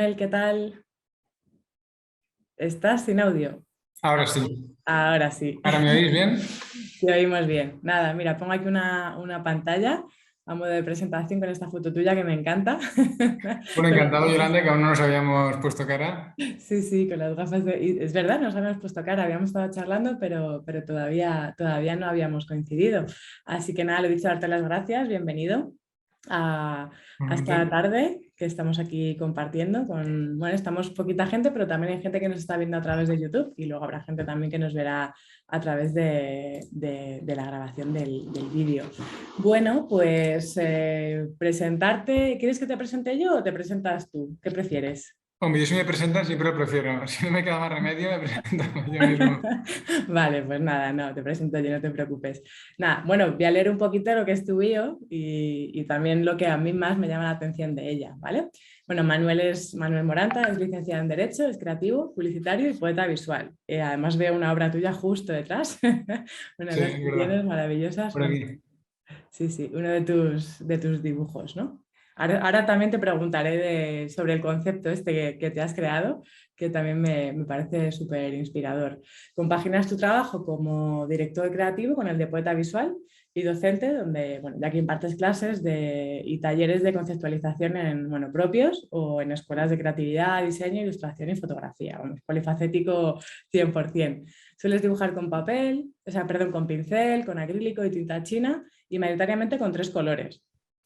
Manuel, ¿qué tal? ¿Estás sin audio? Ahora sí. Ahora sí, ¿Ahora me oís bien? te oímos bien. Nada, mira, pongo aquí una pantalla a modo de presentación con esta foto tuya que me encanta. Bueno, Con las encantado, gafas. Yolanda, que aún no nos habíamos puesto cara. Sí, sí, con las gafas de... y es verdad, nos habíamos puesto cara, habíamos estado charlando, pero todavía no habíamos coincidido. Así que nada, le he dicho darte las gracias, bienvenido a esta Normalmente. tarde que estamos aquí compartiendo con, bueno, estamos poquita gente, pero también hay gente que nos está viendo a través de YouTube y luego habrá gente también que nos verá a través de la grabación del vídeo. Bueno, pues presentarte, ¿quieres que te presente yo o te presentas tú? ¿Qué prefieres? Hombre, yo si me presentan siempre lo prefiero. Si no me queda más remedio, me presento yo mismo. Vale, pues nada, no, te presento yo, no te preocupes. Nada, bueno, voy a leer un poquito lo que es tu bio y también lo que a mí más me llama la atención de ella, ¿vale? Bueno, Manuel Moranta, es licenciado en Derecho, es creativo, publicitario y poeta visual. Además veo una obra tuya justo detrás, una de Sí, las es que tienes verdad. maravillosas. Por aquí. Sí, sí, uno de tus dibujos, ¿no? Ahora también te preguntaré sobre el concepto este que te has creado, que también me parece súper inspirador. Compaginas tu trabajo como director creativo con el de poeta visual y docente, donde, bueno, ya que impartes clases y talleres de conceptualización en, bueno, propios o en escuelas de creatividad, diseño, ilustración y fotografía. Vamos, polifacético 100%. Sueles dibujar con papel, o sea, perdón, con pincel, con acrílico y tinta china y mayoritariamente con tres colores.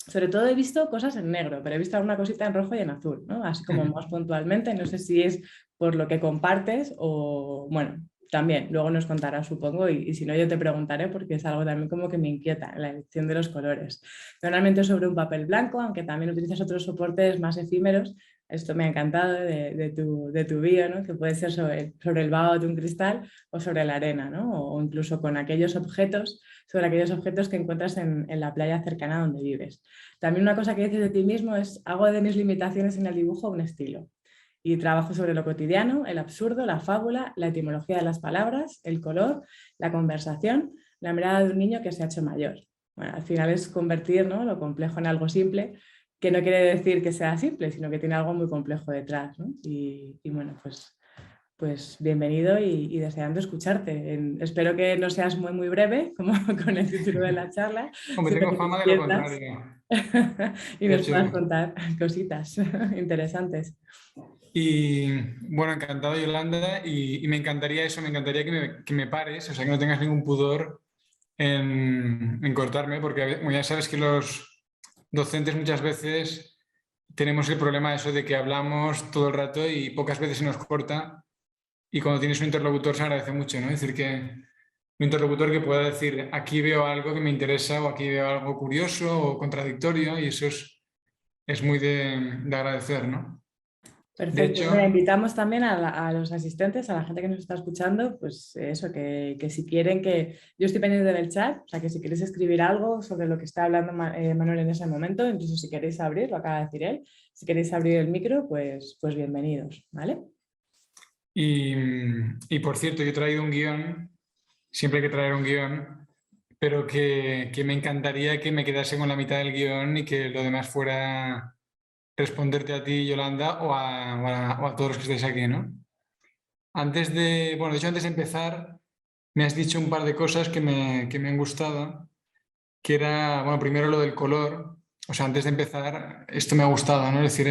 Sobre todo he visto cosas en negro, pero he visto alguna cosita en rojo y en azul, ¿no? Así como más puntualmente. No sé si es por lo que compartes o, bueno, también, luego nos contarás, supongo, y si no, yo te preguntaré porque es algo también como que me inquieta, la elección de los colores. Normalmente sobre un papel blanco, aunque también utilizas otros soportes más efímeros. Esto me ha encantado de tu bio, ¿no? Que puede ser sobre el vaho de un cristal o sobre la arena, ¿no? O incluso con aquellos objetos, sobre aquellos objetos que encuentras en la playa cercana donde vives. También una cosa que dices de ti mismo es, hago de mis limitaciones en el dibujo un estilo. Y trabajo sobre lo cotidiano, el absurdo, la fábula, la etimología de las palabras, el color, la conversación, la mirada de un niño que se ha hecho mayor. Bueno, al final es convertir, ¿no?, lo complejo en algo simple, que no quiere decir que sea simple, sino que tiene algo muy complejo detrás, ¿no? Y bueno, pues bienvenido y deseando escucharte. Espero que no seas muy, muy breve, como con el título de la charla, Hombre, sino tengo que te fama de lo extiendas contrario. y De nos hecho, puedas contar cositas interesantes. y bueno, encantado, Yolanda. Y me encantaría eso, me encantaría que me pares, o sea, que no tengas ningún pudor en cortarme, porque como ya sabes que los docentes muchas veces tenemos el problema eso de que hablamos todo el rato y pocas veces se nos corta y cuando tienes un interlocutor se agradece mucho, ¿no? Es decir, que un interlocutor que pueda decir aquí veo algo que me interesa o aquí veo algo curioso o contradictorio y eso es muy de agradecer, ¿no? De Perfecto. hecho, Mira, invitamos también a los asistentes, a la gente que nos está escuchando, pues eso, que si quieren que... Yo estoy pendiente del chat, o sea, que si queréis escribir algo sobre lo que está hablando Manuel en ese momento, incluso si queréis abrir, lo acaba de decir él, si queréis abrir el micro, pues bienvenidos, ¿vale? y, y por cierto, yo he traído un guión, siempre hay que traer un guión, pero que me encantaría que me quedase con la mitad del guión y que lo demás fuera responderte a ti, Yolanda, o a todos los que estáis aquí, ¿no? Bueno, de hecho, antes de empezar, me has dicho un par de cosas que me han gustado, que era, bueno, primero lo del color, o sea, antes de empezar, esto me ha gustado, ¿no? Es decir,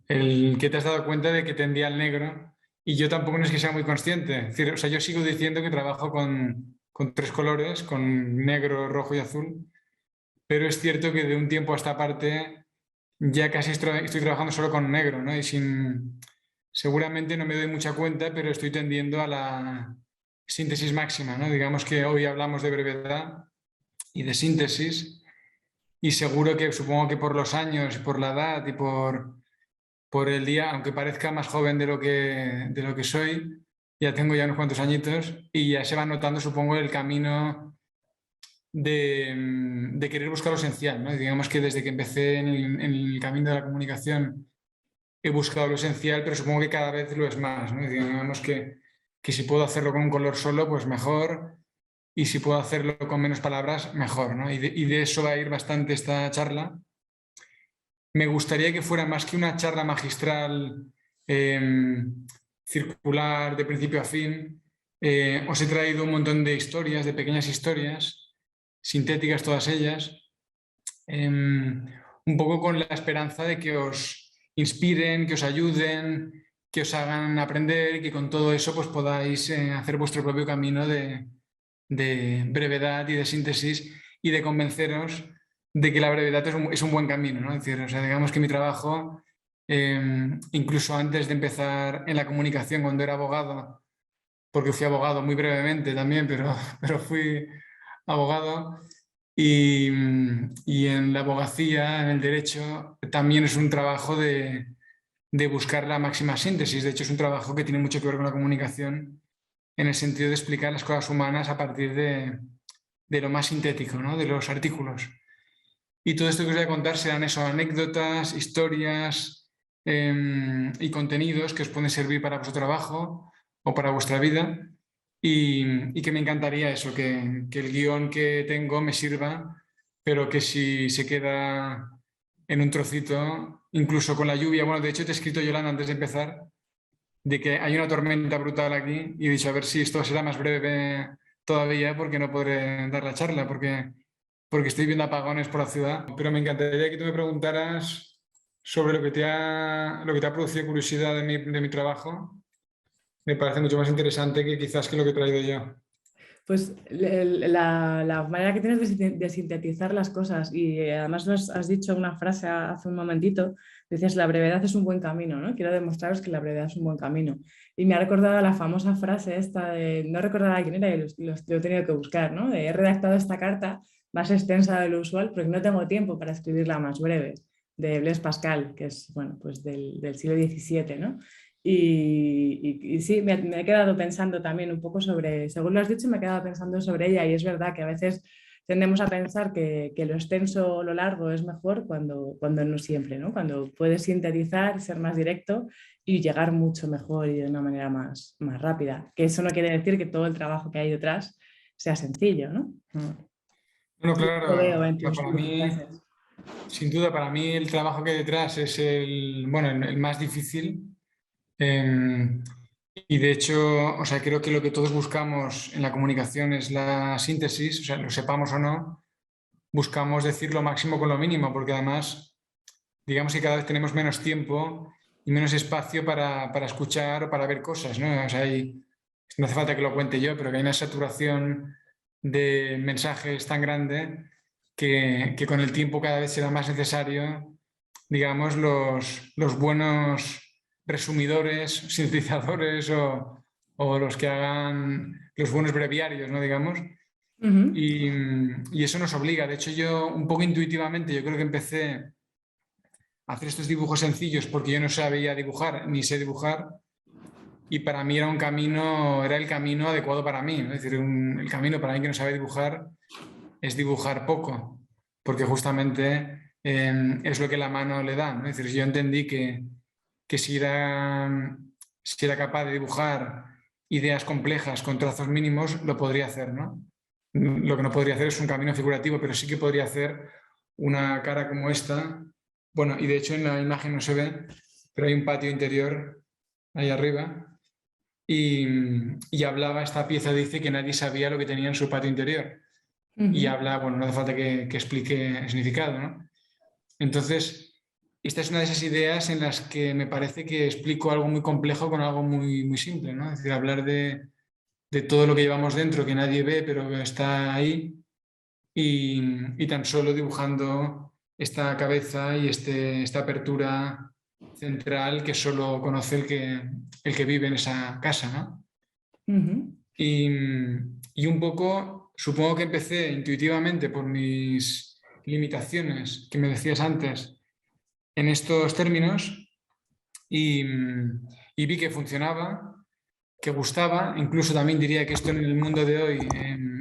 el que te has dado cuenta de que tendía al negro y yo tampoco no es que sea muy consciente, es decir, o sea, yo sigo diciendo que trabajo con tres colores, con negro, rojo y azul, pero es cierto que de un tiempo a esta parte ya casi estoy trabajando solo con negro, ¿no? Seguramente no me doy mucha cuenta, pero estoy tendiendo a la síntesis máxima, ¿no? Digamos que hoy hablamos de brevedad y de síntesis, y seguro que supongo que por los años, por la edad y por el día, aunque parezca más joven de lo que soy, ya tengo ya unos cuantos añitos y ya se va notando, supongo, el camino de querer buscar lo esencial, ¿no? Y digamos que desde que empecé en el camino de la comunicación he buscado lo esencial, pero supongo que cada vez lo es más, ¿no? Y digamos que si puedo hacerlo con un color solo, pues mejor, y si puedo hacerlo con menos palabras, mejor, ¿no? Y de eso va a ir bastante esta charla. me gustaría que fuera más que una charla magistral circular de principio a fin. Os he traído un montón de historias, de pequeñas historias, sintéticas todas ellas, un poco con la esperanza de que os inspiren, que os ayuden, que os hagan aprender y que con todo eso pues, podáis hacer vuestro propio camino de brevedad y de síntesis y de convenceros de que la brevedad es un buen camino, ¿no? Es decir, o sea, digamos que mi trabajo, incluso antes de empezar en la comunicación, cuando era abogado, porque fui abogado muy brevemente también, pero fui abogado, y en la abogacía, en el derecho, también es un trabajo de buscar la máxima síntesis. De hecho, es un trabajo que tiene mucho que ver con la comunicación en el sentido de explicar las cosas humanas a partir de lo más sintético, ¿no? De los artículos. Y todo esto que os voy a contar serán eso, anécdotas, historias y contenidos que os pueden servir para vuestro trabajo o para vuestra vida y que me encantaría eso, que el guión que tengo me sirva, pero que si se queda en un trocito, incluso con la lluvia, bueno, de hecho te he escrito, Yolanda, antes de empezar, de que hay una tormenta brutal aquí y he dicho a ver si esto será más breve todavía porque no podré dar la charla, porque estoy viendo apagones por la ciudad. Pero me encantaría que tú me preguntaras sobre lo que te ha producido curiosidad de mi trabajo. Me parece mucho más interesante que quizás que lo que he traído yo. Pues la manera que tienes de sintetizar las cosas y además nos has dicho una frase hace un momentito, decías la brevedad es un buen camino, ¿no? Quiero demostraros que la brevedad es un buen camino. Y me ha recordado la famosa frase esta de, no recordaba quién era y lo he tenido que buscar, ¿no? De, he redactado esta carta más extensa de lo usual porque no tengo tiempo para escribirla más breve, de Blaise Pascal, que es, bueno, pues del siglo XVII, ¿no? Y sí, me he quedado pensando también un poco sobre, según lo has dicho, me he quedado pensando sobre ella y es verdad que a veces tendemos a pensar que lo extenso o lo largo es mejor cuando no siempre, ¿no? Cuando puedes sintetizar, ser más directo y llegar mucho mejor y de una manera más rápida. Que eso no quiere decir que todo el trabajo que hay detrás sea sencillo, ¿no? Bueno, Yo lo veo claro, en o sea, tus para mí, clases. sin duda, para mí el trabajo que hay detrás es bueno, el más difícil. Eh, y de hecho, o sea, creo que lo que todos buscamos en la comunicación es la síntesis, o sea, lo sepamos o no, buscamos decir lo máximo con lo mínimo, porque además, digamos que cada vez tenemos menos tiempo y menos espacio para escuchar o para ver cosas, ¿no? O sea, no hace falta que lo cuente yo, pero que hay una saturación de mensajes tan grande que con el tiempo cada vez será más necesario, digamos, los buenos resumidores, sintetizadores o los que hagan los buenos breviarios, ¿no? Digamos. Ujú. Y eso nos obliga. De hecho, yo un poco intuitivamente, yo creo que empecé a hacer estos dibujos sencillos porque yo no sabía dibujar ni sé dibujar. Y para mí era el camino adecuado para mí, ¿no? Es decir, el camino para mí que no sabe dibujar es dibujar poco, porque justamente es lo que la mano le da, ¿no? Es decir, yo entendí que si era capaz de dibujar ideas complejas con trazos mínimos, lo podría hacer, ¿no? Lo que no podría hacer es un camino figurativo, pero sí que podría hacer una cara como esta. Bueno, y de hecho en la imagen no se ve, pero hay un patio interior ahí arriba. Y hablaba, esta pieza dice que nadie sabía lo que tenía en su patio interior. Y Ujú. habla, bueno, no hace falta que explique el significado, ¿no? Entonces, esta es una de esas ideas en las que me parece que explico algo muy complejo con algo muy simple, ¿no? Es decir, hablar de todo lo que llevamos dentro, que nadie ve, pero que está ahí, y tan solo dibujando esta cabeza y esta apertura central que solo conoce el que vive en esa casa, ¿no? Ujú. Y, y un poco, supongo que empecé intuitivamente por mis limitaciones que me decías antes en estos términos y, y vi que funcionaba, que gustaba, incluso también diría que esto en el mundo de hoy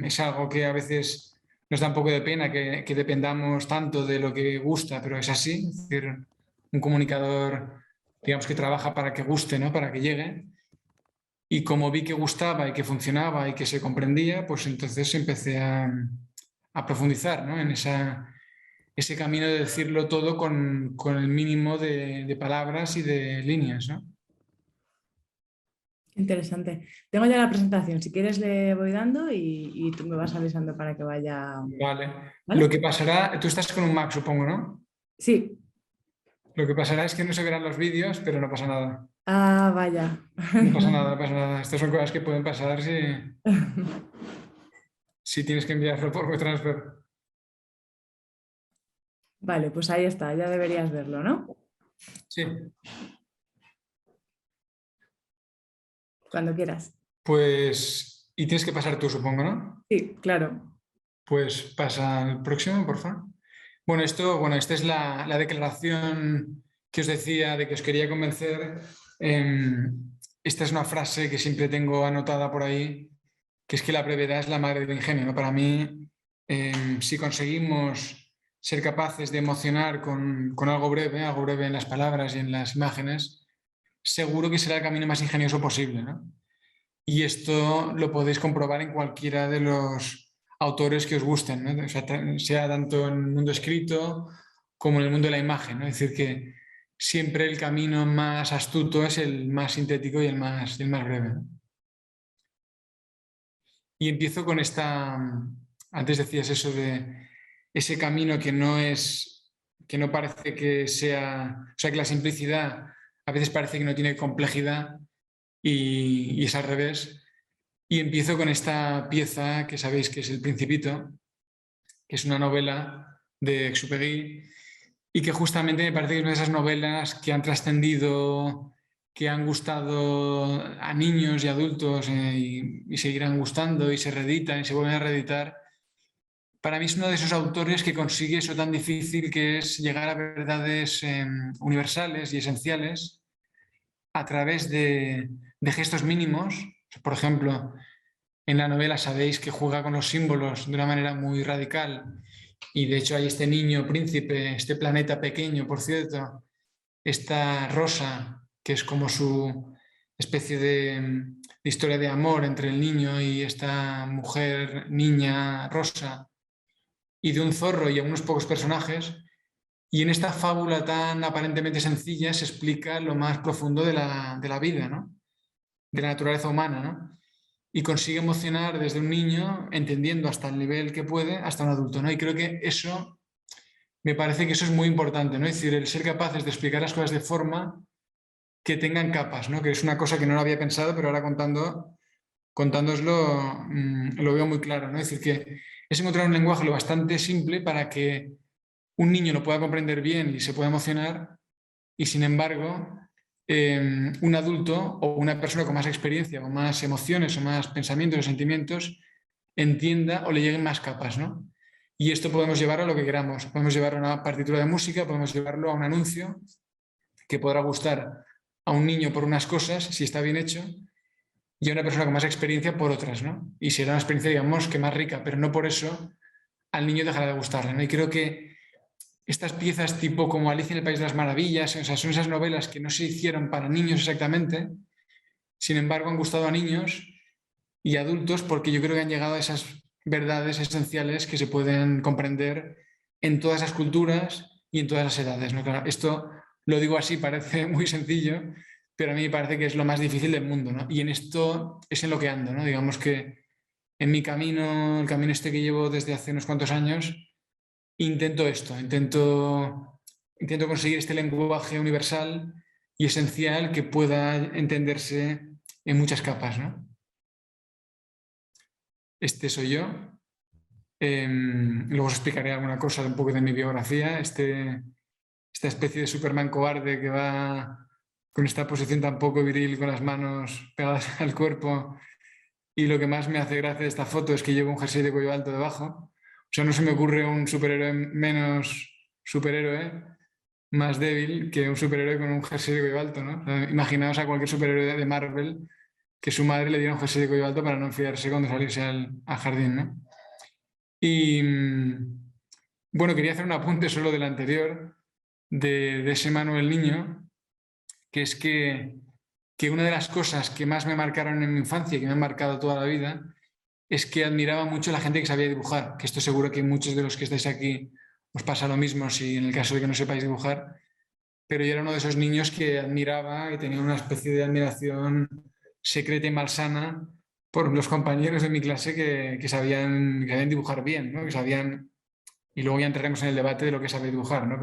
es algo que a veces nos da un poco de pena que dependamos tanto de lo que gusta, pero es así, es decir, un comunicador, digamos que trabaja para que guste, ¿no? Para que llegue. Y como vi que gustaba y que funcionaba y que se comprendía, pues entonces empecé a profundizar, ¿no? ese camino de decirlo todo con el mínimo de palabras y de líneas, ¿no? Interesante. Tengo ya la presentación. Si quieres le voy dando y tú me vas avisando para que vaya. Vale. Lo ¿Vale? que pasará, tú estás con un Mac, supongo, ¿no? Sí. Lo que pasará es que no se verán los vídeos, pero no pasa nada. Ah, vaya. No pasa nada, no pasa nada. Estas son cosas que pueden pasar si tienes que enviarlo por WeTransfer. Vale, pues ahí está. Ya deberías verlo, ¿no? Sí. Cuando quieras. Pues, y tienes que pasar tú, supongo, ¿no? Sí, claro. Pues pasa al próximo, por favor. Bueno, esta es la declaración que os decía de que os quería convencer. Esta es una frase que siempre tengo anotada por ahí, que es que la brevedad es la madre del ingenio, ¿no? Para mí, si conseguimos ser capaces de emocionar con algo breve en las palabras y en las imágenes, seguro que será el camino más ingenioso posible, ¿no? Y esto lo podéis comprobar en cualquiera de los autores que os gusten, ¿no? O sea tanto en el mundo escrito como en el mundo de la imagen, ¿no? Es decir, que siempre el camino más astuto es el más sintético y el más breve, ¿no? Y empiezo con antes decías eso de ese camino que que no parece que sea, o sea, que la simplicidad a veces parece que no tiene complejidad y es al revés. Y empiezo con esta pieza que sabéis que es El Principito, que es una novela de Exupéry y que justamente me parece que es una de esas novelas que han trascendido, que han gustado a niños y adultos y seguirán gustando y se reeditan y se vuelven a reeditar. Para mí es uno de esos autores que consigue eso tan difícil que es llegar a verdades universales y esenciales a través de gestos mínimos. Por ejemplo, en la novela sabéis que juega con los símbolos de una manera muy radical y de hecho hay este niño príncipe, este planeta pequeño, por cierto, esta rosa, que es como su especie de historia de amor entre el niño y esta mujer, niña rosa, y de un zorro y algunos pocos personajes. Y en esta fábula tan aparentemente sencilla se explica lo más profundo de la vida, ¿no? De la naturaleza humana, ¿no? Y consigue emocionar desde un niño, entendiendo hasta el nivel que puede, hasta un adulto, ¿no? Y creo que eso, me parece que eso es muy importante, ¿no? Es decir, el ser capaces de explicar las cosas de forma que tengan capas, ¿no? Que es una cosa que no lo había pensado, pero ahora contándoslo lo veo muy claro, ¿no? Es decir, que es encontrar un lenguaje lo bastante simple para que un niño lo pueda comprender bien y se pueda emocionar, y sin embargo, un adulto o una persona con más experiencia, con más emociones o más pensamientos o sentimientos, entienda o le lleguen más capas, ¿no? Y esto podemos llevar a lo que queramos. Podemos llevarlo a una partitura de música, podemos llevarlo a un anuncio que podrá gustar a un niño por unas cosas, si está bien hecho, y a una persona con más experiencia por otras, ¿no? Y será una experiencia, digamos, que más rica, pero no por eso al niño dejará de gustarle, ¿no? Y creo que estas piezas tipo como Alicia en el País de las Maravillas, o sea, son esas novelas que no se hicieron para niños exactamente, sin embargo han gustado a niños y adultos porque yo creo que han llegado a esas verdades esenciales que se pueden comprender en todas las culturas y en todas las edades, ¿no? Claro, esto lo digo así, parece muy sencillo, pero a mí me parece que es lo más difícil del mundo, ¿no? Y en esto es en lo que ando, ¿no? Digamos que en mi camino, el camino este que llevo desde hace unos cuantos años, intento esto, intento conseguir este lenguaje universal y esencial que pueda entenderse en muchas capas, ¿no? Este soy yo. Luego os explicaré alguna cosa un poco de mi biografía. Esta especie de Superman cobarde que va con esta posición tan poco viril, con las manos pegadas al cuerpo. Y lo que más me hace gracia de esta foto es que llevo un jersey de cuello alto debajo. O sea, no se me ocurre un superhéroe menos superhéroe, más débil que un superhéroe con un jersey de cuello alto, ¿no? O sea, imaginaos a cualquier superhéroe de Marvel que su madre le diera un jersey de cuello alto para no enfriarse cuando saliese al jardín, ¿no? Y bueno, quería hacer un apunte solo del anterior, de ese Manuel Niño, que es que una de las cosas que más me marcaron en mi infancia y que me han marcado toda la vida es que admiraba mucho a la gente que sabía dibujar, que esto seguro que muchos de los que estáis aquí os pasa lo mismo si en el caso de que no sepáis dibujar, pero yo era uno de esos niños que admiraba y tenía una especie de admiración secreta y malsana por los compañeros de mi clase que sabían dibujar bien, ¿no? Que sabían, y luego ya entraremos en el debate de lo que es saber dibujar, ¿no?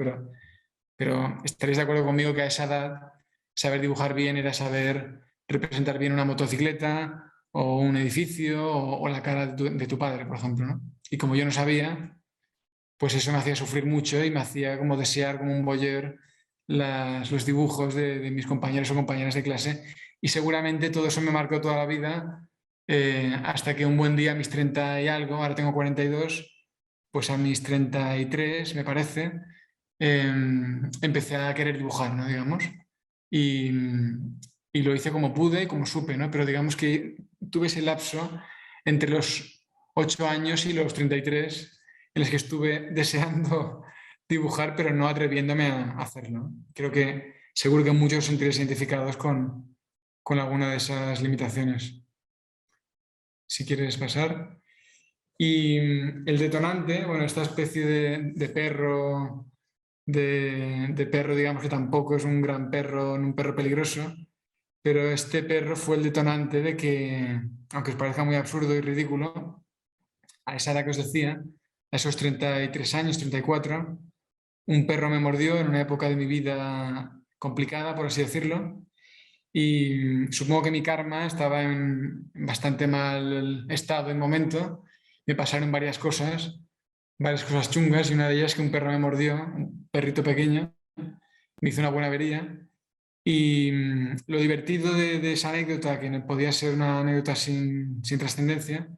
Pero estaréis de acuerdo conmigo que a esa edad saber dibujar bien era saber representar bien una motocicleta o un edificio o la cara de tu padre, por ejemplo, ¿no? Y como yo no sabía, pues eso me hacía sufrir mucho y me hacía como desear como un voyeur los dibujos de mis compañeros o compañeras de clase. Y seguramente todo eso me marcó toda la vida hasta que un buen día, a mis 30 y algo, ahora tengo 42, pues a mis 33, me parece, empecé a querer dibujar, ¿no? Digamos. Y, y lo hice como pude y como supe, ¿no? Pero digamos que tuve ese lapso entre los 8 años y los 33 en los que estuve deseando dibujar, pero no atreviéndome a hacerlo. Creo que seguro que muchos os sentiréis identificados con alguna de esas limitaciones. Si quieres pasar. Y el detonante, bueno, esta especie de perro, de perro, digamos que tampoco es un gran perro, un perro peligroso, pero este perro fue el detonante de que, aunque os parezca muy absurdo y ridículo, a esa edad que os decía, a esos 33 años, 34, un perro me mordió en una época de mi vida complicada, por así decirlo, y supongo que mi karma estaba en bastante mal estado en momento. Me pasaron varias cosas chungas, y una de ellas que un perro me mordió, un perrito pequeño, me hizo una buena avería. Y lo divertido de esa anécdota, que no podía ser una anécdota sin trascendencia,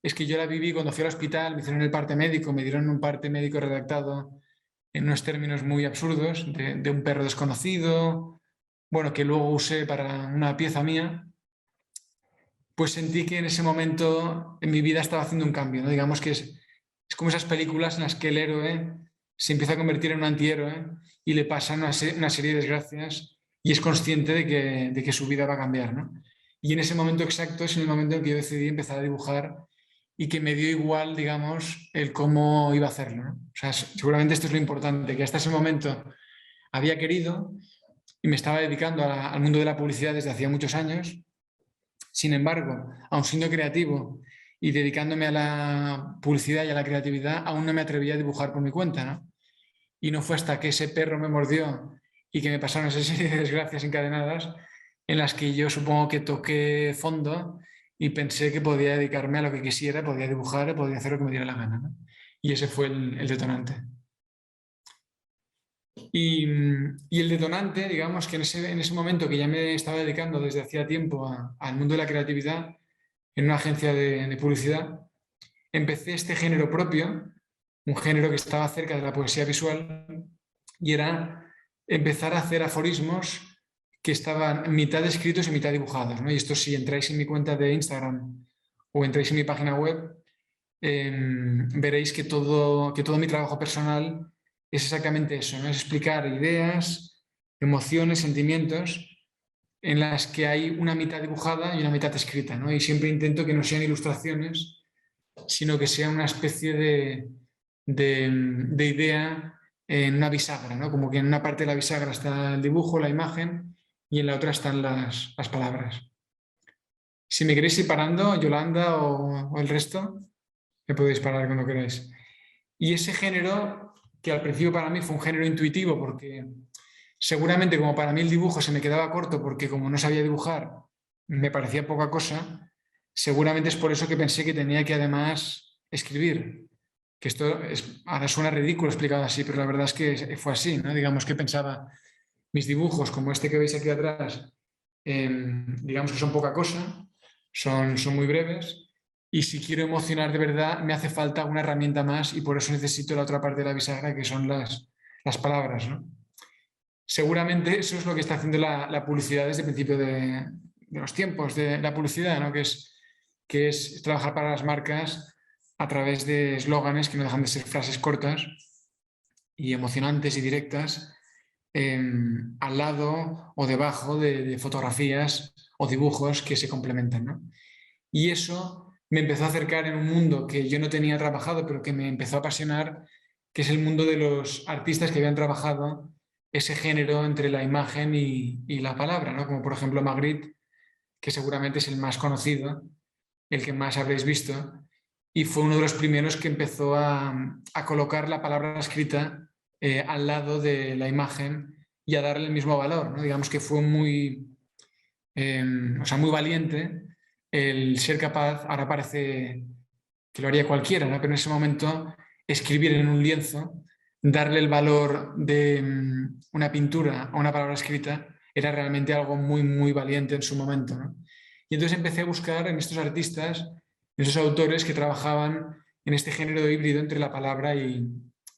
es que yo la viví cuando fui al hospital, me hicieron el parte médico, me dieron un parte médico redactado en unos términos muy absurdos de un perro desconocido, bueno, que luego usé para una pieza mía. Pues sentí que en ese momento en mi vida estaba haciendo un cambio, ¿no? Digamos que es como esas películas en las que el héroe se empieza a convertir en un antihéroe y le pasan una serie de desgracias y es consciente de que su vida va a cambiar, ¿no? Y en ese momento exacto es en el momento en que yo decidí empezar a dibujar y que me dio igual, digamos, el cómo iba a hacerlo, ¿no? O sea, seguramente esto es lo importante, que hasta ese momento había querido y me estaba dedicando al mundo de la publicidad desde hacía muchos años. Sin embargo, aun siendo creativo y dedicándome a la publicidad y a la creatividad, aún no me atrevía a dibujar por mi cuenta, ¿no? Y no fue hasta que ese perro me mordió y que me pasaron esa serie de desgracias encadenadas en las que yo supongo que toqué fondo y pensé que podía dedicarme a lo que quisiera, podía dibujar, podía hacer lo que me diera la gana, ¿no? Y ese fue el detonante. Y el detonante, digamos que en ese momento que ya me estaba dedicando desde hacía tiempo al mundo de la creatividad en una agencia de publicidad, empecé este género propio, un género que estaba cerca de la poesía visual, y era empezar a hacer aforismos que estaban mitad escritos y mitad dibujados, ¿no? Y esto, si entráis en mi cuenta de Instagram o entráis en mi página web, veréis que todo mi trabajo personal es exactamente eso, ¿no? Es explicar ideas, emociones, sentimientos en las que hay una mitad dibujada y una mitad escrita, ¿no? Y siempre intento que no sean ilustraciones, sino que sea una especie de idea en una bisagra, ¿no? Como que en una parte de la bisagra está el dibujo, la imagen, y en la otra están las palabras. Si me queréis ir parando, Yolanda o el resto, me podéis parar cuando queráis. Y ese género, que al principio para mí fue un género intuitivo, porque seguramente como para mí el dibujo se me quedaba corto, porque como no sabía dibujar, me parecía poca cosa, seguramente es por eso que pensé que tenía que además escribir. Que esto ahora suena ridículo explicado así, pero la verdad es que fue así, ¿no? Digamos que pensaba, mis dibujos, como este que veis aquí atrás, digamos que son poca cosa, son muy breves, y si quiero emocionar de verdad, me hace falta una herramienta más y por eso necesito la otra parte de la bisagra, que son las palabras, ¿no? Seguramente eso es lo que está haciendo la publicidad desde el principio de los tiempos de la publicidad, ¿no? Que es trabajar para las marcas a través de eslóganes que no dejan de ser frases cortas y emocionantes y directas, al lado o debajo de fotografías o dibujos que se complementan, ¿no? Y eso me empezó a acercar en un mundo que yo no tenía trabajado, pero que me empezó a apasionar, que es el mundo de los artistas que habían trabajado ese género entre la imagen y la palabra, ¿no? Como por ejemplo Magritte, que seguramente es el más conocido, el que más habréis visto, y fue uno de los primeros que empezó a colocar la palabra escrita al lado de la imagen y a darle el mismo valor, ¿no? Digamos que fue muy valiente el ser capaz, ahora parece que lo haría cualquiera, ¿no? Pero en ese momento escribir en un lienzo, darle el valor de una pintura a una palabra escrita, era realmente algo muy, muy valiente en su momento, ¿no? Y entonces empecé a buscar en estos artistas, en esos autores que trabajaban en este género híbrido entre la palabra y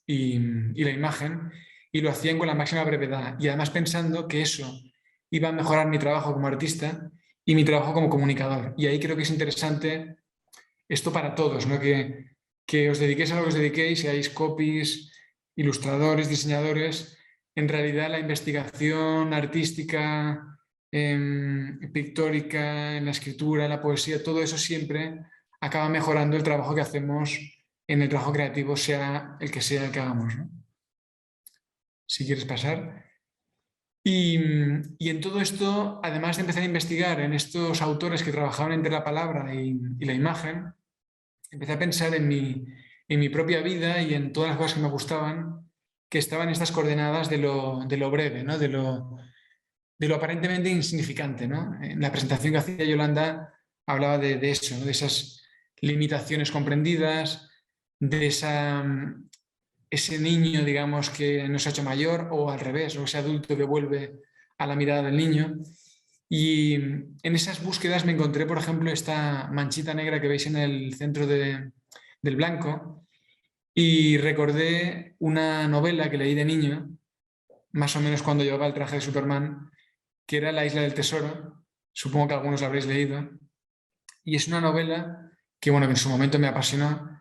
la imagen, y lo hacían con la máxima brevedad. Y además pensando que eso iba a mejorar mi trabajo como artista y mi trabajo como comunicador. Y ahí creo que es interesante esto para todos, ¿no? Que os dediquéis a lo que os dediquéis, seáis copies, ilustradores, diseñadores, en realidad la investigación artística, pictórica, en la escritura, en la poesía, todo eso siempre acaba mejorando el trabajo que hacemos en el trabajo creativo, sea el que hagamos, ¿no? Si quieres pasar. Y en todo esto, además de empezar a investigar en estos autores que trabajaban entre la palabra y la imagen, empecé a pensar en mi propia vida y en todas las cosas que me gustaban, que estaban en estas coordenadas de lo breve, ¿no? De lo aparentemente insignificante, ¿no? En la presentación que hacía Yolanda hablaba de eso, ¿no? De esas limitaciones comprendidas, de ese niño, digamos, que no se ha hecho mayor, o al revés, o ese adulto que vuelve a la mirada del niño. Y en esas búsquedas me encontré, por ejemplo, esta manchita negra que veis en el centro del blanco, y recordé una novela que leí de niño, más o menos cuando llevaba el traje de Superman, que era La isla del tesoro. Supongo que algunos la habréis leído. Y es una novela que, bueno, que en su momento me apasionó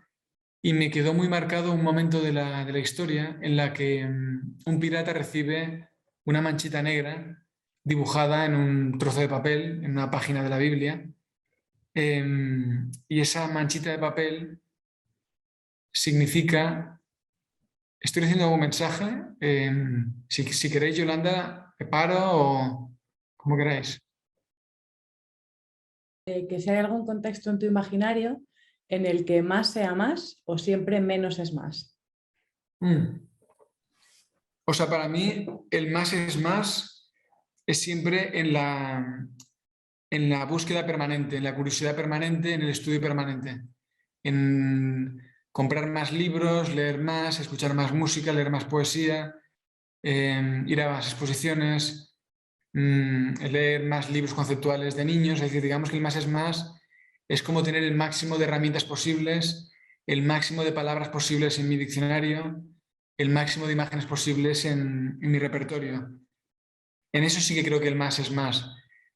y me quedó muy marcado un momento de la historia en la que un pirata recibe una manchita negra dibujada en un trozo de papel, en una página de la Biblia. Y esa manchita de papel significa... Estoy diciendo un mensaje. Si queréis, Yolanda, me paro o como queráis. Que si hay algún contexto en tu imaginario en el que más sea más o siempre menos es más. Mm. O sea, para mí el más es más es siempre en la búsqueda permanente, en la curiosidad permanente, en el estudio permanente, en comprar más libros, leer más, escuchar más música, leer más poesía, ir a más exposiciones, leer más libros conceptuales de niños. Es decir, digamos que el más es más es como tener el máximo de herramientas posibles, el máximo de palabras posibles en mi diccionario, el máximo de imágenes posibles en mi repertorio. En eso sí que creo que el más es más.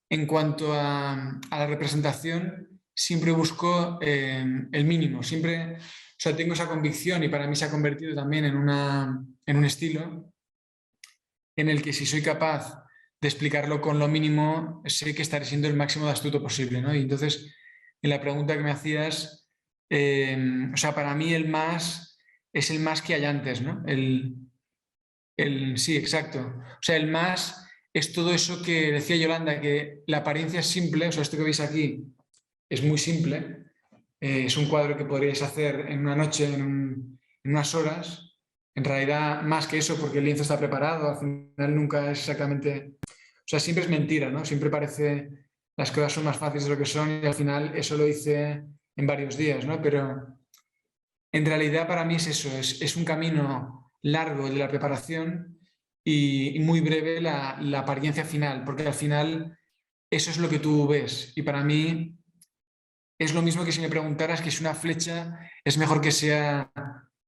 En cuanto a la representación, siempre busco el mínimo, siempre, o sea, tengo esa convicción y para mí se ha convertido también en un estilo en el que si soy capaz de explicarlo con lo mínimo, sé que estaré siendo el máximo de astuto posible, ¿no? Y entonces, en la pregunta que me hacías, o sea, para mí el más es el más que hay antes, ¿no? Sí, exacto. O sea, el más es todo eso que decía Yolanda, que la apariencia es simple, o sea, esto que veis aquí es muy simple, es un cuadro que podríais hacer en una noche, en unas horas. En realidad, más que eso, porque el lienzo está preparado, al final nunca es exactamente... O sea, siempre es mentira, ¿no? Siempre parece las cosas son más fáciles de lo que son y al final eso lo hice en varios días, ¿no? Pero en realidad para mí es eso, es un camino largo el de la preparación y muy breve la apariencia final, porque al final eso es lo que tú ves. Y para mí es lo mismo que si me preguntaras que si una flecha es mejor que sea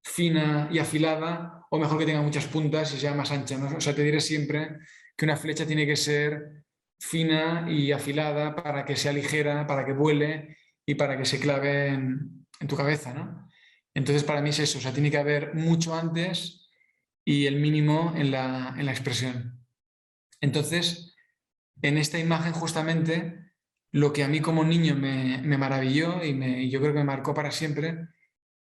fina y afilada o mejor que tenga muchas puntas y sea más ancha, ¿no? O sea, te diré siempre que una flecha tiene que ser fina y afilada para que sea ligera, para que vuele y para que se clave en tu cabeza, ¿no? Entonces, para mí es eso, o sea, tiene que haber mucho antes y el mínimo en la expresión. Entonces, en esta imagen justamente, lo que a mí como niño me maravilló y yo creo que me marcó para siempre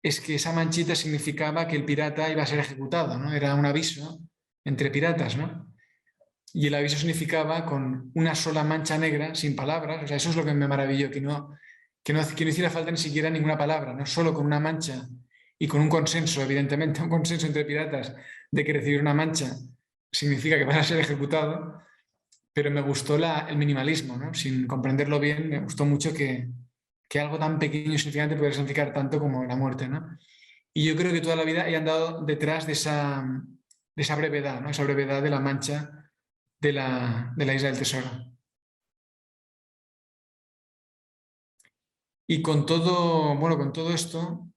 es que esa manchita significaba que el pirata iba a ser ejecutado, ¿no? Era un aviso entre piratas, ¿no? Y el aviso significaba con una sola mancha negra, sin palabras. O sea, eso es lo que me maravilló, que no hiciera falta ni siquiera ninguna palabra, ¿no? Solo con una mancha y con un consenso, evidentemente, un consenso entre piratas de que recibir una mancha significa que vas a ser ejecutado, pero me gustó el minimalismo, ¿no? Sin comprenderlo bien, me gustó mucho que algo tan pequeño y significante pudiera significar tanto como la muerte, ¿no? Y yo creo que toda la vida he andado detrás de esa brevedad, ¿no? Esa brevedad de la mancha de la isla del tesoro. Y con todo, bueno, con todo esto, o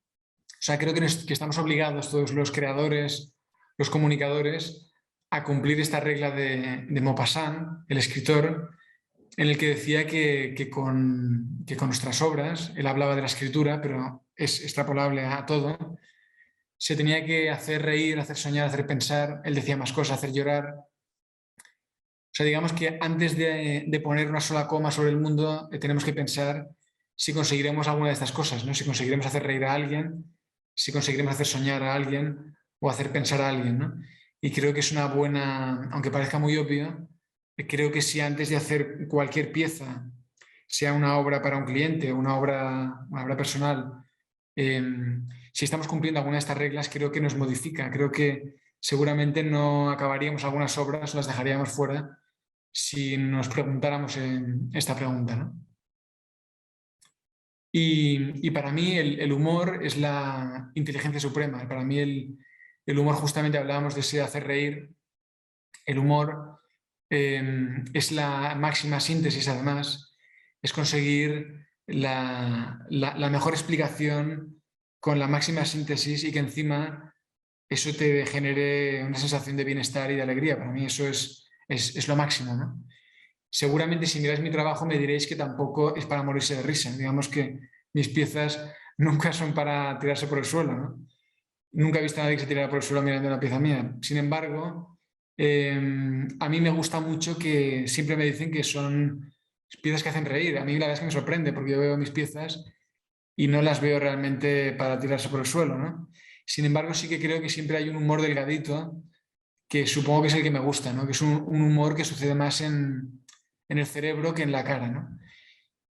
sea, creo que estamos obligados todos los creadores, los comunicadores, a cumplir esta regla de Maupassant, el escritor, en el que decía que con nuestras obras, él hablaba de la escritura, pero es extrapolable a todo, se tenía que hacer reír, hacer soñar, hacer pensar, él decía más cosas, hacer llorar. O sea, digamos que antes de poner una sola coma sobre el mundo, tenemos que pensar si conseguiremos alguna de estas cosas, ¿no? Si conseguiremos hacer reír a alguien, si conseguiremos hacer soñar a alguien o hacer pensar a alguien, ¿no? Y creo que es una buena, aunque parezca muy obvio, creo que si antes de hacer cualquier pieza, sea una obra para un cliente o una obra personal, eh, si estamos cumpliendo alguna de estas reglas, creo que nos modifica. Creo que seguramente no acabaríamos algunas obras, las dejaríamos fuera si nos preguntáramos en esta pregunta, ¿no? Y para mí el humor es la inteligencia suprema. Para mí el humor, justamente hablábamos de ese hacer reír, el humor es la máxima síntesis, además, es conseguir la mejor explicación con la máxima síntesis y que encima eso te genere una sensación de bienestar y de alegría. Para mí eso es lo máximo, ¿no? Seguramente si miráis mi trabajo me diréis que tampoco es para morirse de risa. Digamos que mis piezas nunca son para tirarse por el suelo, ¿no? Nunca he visto a nadie que se tirara por el suelo mirando una pieza mía. Sin embargo, a mí me gusta mucho que siempre me dicen que son piezas que hacen reír. A mí la verdad es que me sorprende porque yo veo mis piezas y no las veo realmente para tirarse por el suelo, ¿no? Sin embargo, sí que creo que siempre hay un humor delgadito que supongo que es el que me gusta, ¿no? Que es un humor que sucede más en el cerebro que en la cara, ¿no?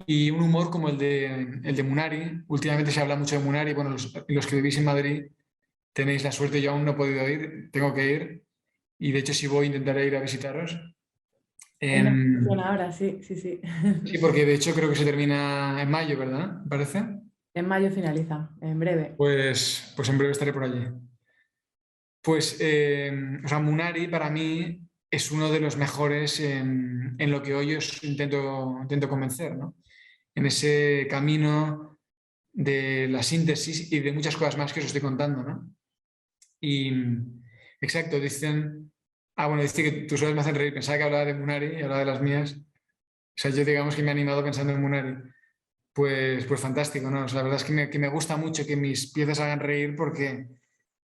Y un humor como el de Munari. Últimamente se habla mucho de Munari. Bueno, los que vivís en Madrid tenéis la suerte, yo aún no he podido ir, tengo que ir. Y de hecho, si voy, intentaré ir a visitaros. Hay una Em, exposición ahora, sí, sí, sí. sí, porque de hecho creo que se termina en mayo, ¿verdad? ¿Me parece? En mayo finaliza, en breve. Pues en breve estaré por allí. Pues, o sea, Munari para mí es uno de los mejores en lo que hoy os intento convencer, ¿no? En ese camino de la síntesis y de muchas cosas más que os estoy contando, ¿no? Y, exacto, dicen, bueno, dice que tus obras me hacen reír, pensaba que hablaba de Munari y hablaba de las mías. O sea, yo digamos que me he animado pensando en Munari. Pues fantástico, ¿no? O sea, la verdad es que me gusta mucho que mis piezas hagan reír porque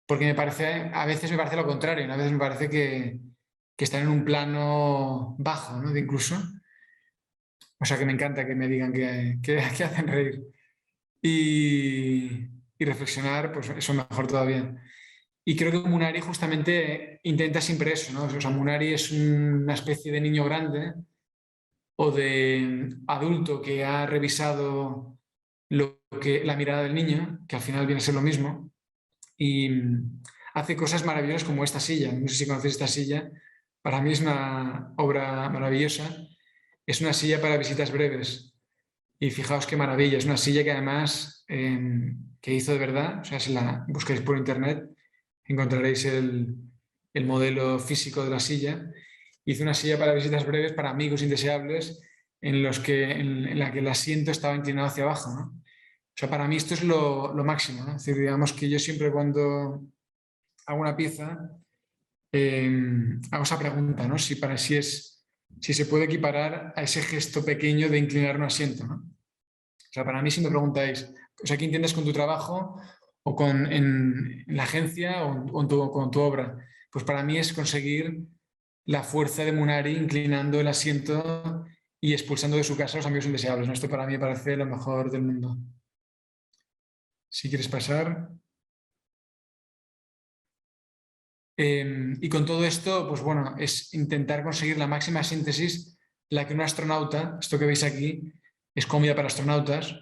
me parece, a veces me parece lo contrario, ¿no? A veces me parece que están en un plano bajo, ¿no? De incluso. O sea, que me encanta que me digan que hacen reír. Y reflexionar, pues eso mejor todavía. Y creo que Munari justamente intenta siempre eso, ¿no? O sea, Munari es una especie de niño grande o de adulto que ha revisado la mirada del niño, que al final viene a ser lo mismo, y hace cosas maravillosas como esta silla. No sé si conocéis esta silla. Para mí es una obra maravillosa. Es una silla para visitas breves. Y fijaos qué maravilla. Es una silla que además que hizo de verdad. O sea, si la buscáis por internet, encontraréis el modelo físico de la silla. Hizo una silla para visitas breves para amigos indeseables en la que el asiento estaba inclinado hacia abajo, ¿no? O sea, para mí esto es lo máximo, ¿no? Es decir, digamos que yo siempre cuando hago una pieza hago esa pregunta, ¿no? Si se puede equiparar a ese gesto pequeño de inclinar un asiento, ¿no? O sea, para mí si me preguntáis, o sea, ¿qué entiendes con tu trabajo o en la agencia o con tu obra? Pues para mí es conseguir la fuerza de Munari inclinando el asiento y expulsando de su casa a los amigos indeseables, ¿no? Esto para mí me parece lo mejor del mundo. si quieres pasar. Y con todo esto, pues bueno, es intentar conseguir la máxima síntesis, la que un astronauta, esto que veis aquí, es comida para astronautas,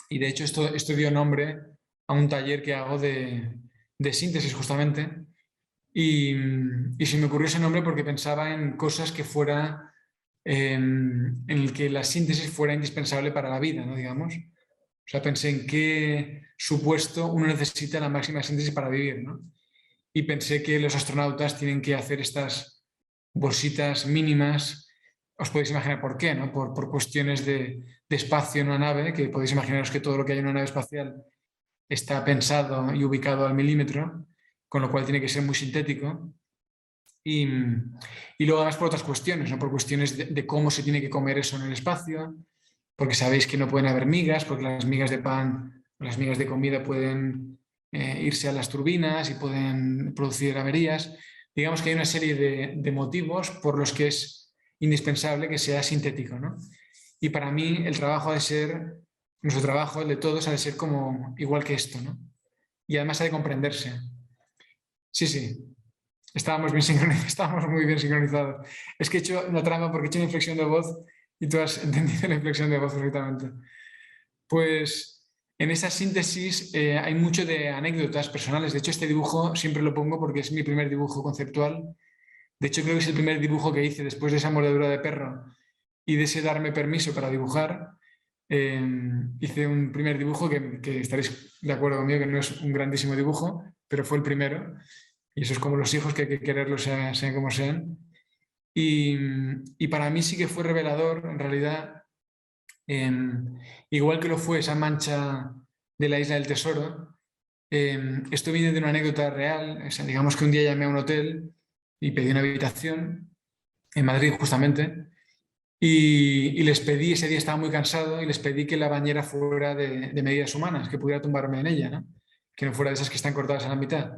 y de hecho esto dio nombre a un taller que hago de síntesis justamente, y se me ocurrió ese nombre porque pensaba en cosas que fuera, en el que la síntesis fuera indispensable para la vida, ¿no? Digamos. O sea, pensé en qué supuesto uno necesita la máxima síntesis para vivir, ¿no? Y pensé que los astronautas tienen que hacer estas bolsitas mínimas. Os podéis imaginar por qué, ¿no? Por cuestiones de espacio en una nave, que podéis imaginaros que todo lo que hay en una nave espacial está pensado y ubicado al milímetro, con lo cual tiene que ser muy sintético. Y luego además por otras cuestiones, ¿no? Por cuestiones de cómo se tiene que comer eso en el espacio, porque sabéis que no pueden haber migas, porque las migas de pan o las migas de comida pueden irse a las turbinas y pueden producir averías. Digamos que hay una serie de motivos por los que es indispensable que sea sintético, ¿no? Y para mí el trabajo ha de ser, nuestro trabajo, el de todos, ha de ser como igual que esto, ¿no? Y además ha de comprenderse. Sí, sí, estábamos bien sincronizados, estábamos muy bien sincronizados. Es que he hecho una trampa porque he hecho una inflexión de voz y tú has entendido la inflexión de voz perfectamente. Pues en esa síntesis hay mucho de anécdotas personales. De hecho, este dibujo siempre lo pongo porque es mi primer dibujo conceptual. De hecho, creo que es el primer dibujo que hice después de esa mordedura de perro y de ese darme permiso para dibujar. Hice un primer dibujo que estaréis de acuerdo conmigo que no es un grandísimo dibujo, pero fue el primero. Y eso es como los hijos, que hay que quererlos sean como sean. Y para mí sí que fue revelador, en realidad, igual que lo fue esa mancha de la Isla del Tesoro. Esto viene de una anécdota real. O sea, digamos que un día llamé a un hotel y pedí una habitación en Madrid justamente, y les pedí, ese día estaba muy cansado, y les pedí que la bañera fuera de medidas humanas, que pudiera tumbarme en ella, ¿no? Que no fuera de esas que están cortadas a la mitad.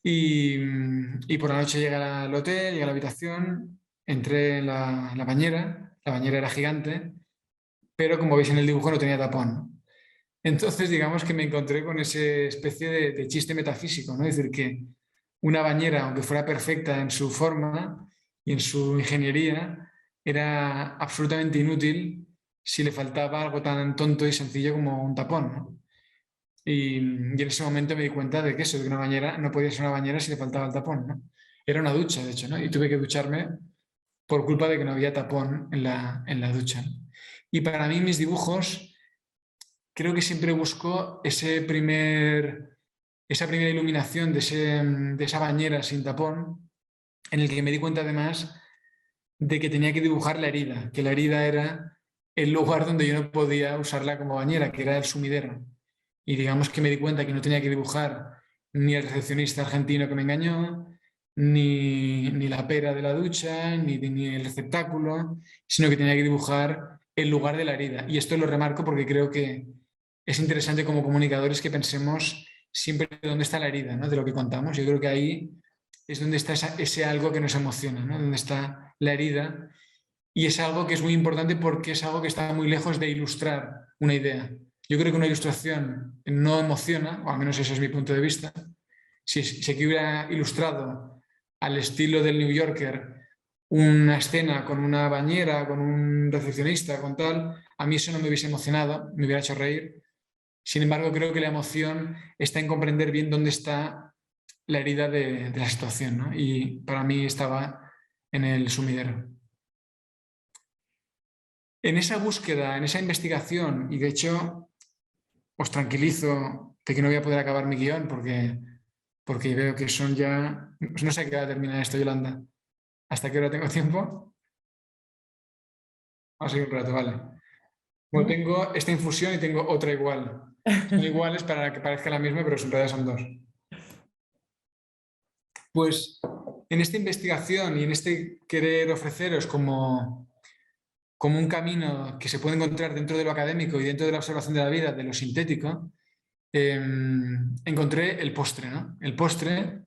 Y por la noche llegué al hotel, llegué a la habitación, entré en la bañera era gigante, pero como veis en el dibujo no tenía tapón. Entonces digamos que me encontré con esa especie de chiste metafísico, ¿no? Es decir, que una bañera, aunque fuera perfecta en su forma y en su ingeniería, era absolutamente inútil si le faltaba algo tan tonto y sencillo como un tapón, ¿no? Y en ese momento me di cuenta de que eso, de que una bañera no podía ser una bañera si le faltaba el tapón, ¿no? Era una ducha, de hecho, ¿no? Y tuve que ducharme por culpa de que no había tapón en la ducha, ¿no? Y para mí mis dibujos, creo que siempre busco esa primera iluminación de esa bañera sin tapón, en el que me di cuenta además de que tenía que dibujar la herida, que la herida era el lugar donde yo no podía usarla como bañera, que era el sumidero. Y digamos que me di cuenta que no tenía que dibujar ni el recepcionista argentino que me engañó, ni la pera de la ducha, ni el receptáculo, sino que tenía que dibujar el lugar de la herida. Y esto lo remarco porque creo que es interesante como comunicadores que pensemos siempre dónde está la herida, ¿no? De lo que contamos. Yo creo que ahí es donde está ese algo que nos emociona, ¿no? Donde está la herida. Y es algo que es muy importante porque es algo que está muy lejos de ilustrar una idea. Yo creo que una ilustración no emociona, o al menos ese es mi punto de vista. Si aquí hubiera ilustrado al estilo del New Yorker una escena con una bañera, con un recepcionista, con tal, a mí eso no me hubiese emocionado, me hubiera hecho reír. Sin embargo, creo que la emoción está en comprender bien dónde está la herida de la situación, ¿no? Y para mí estaba en el sumidero. En esa búsqueda, en esa investigación, y de hecho os tranquilizo de que no voy a poder acabar mi guión porque veo que son ya... No sé a qué hora termina esto, Yolanda. ¿Hasta qué hora tengo tiempo? Vamos a seguir un rato, vale. Bueno, tengo esta infusión y tengo otra igual. Son iguales para que parezca la misma, pero en realidad son dos. Pues en esta investigación y en este querer ofreceros como un camino que se puede encontrar dentro de lo académico y dentro de la observación de la vida, de lo sintético, encontré el postre, ¿no? El postre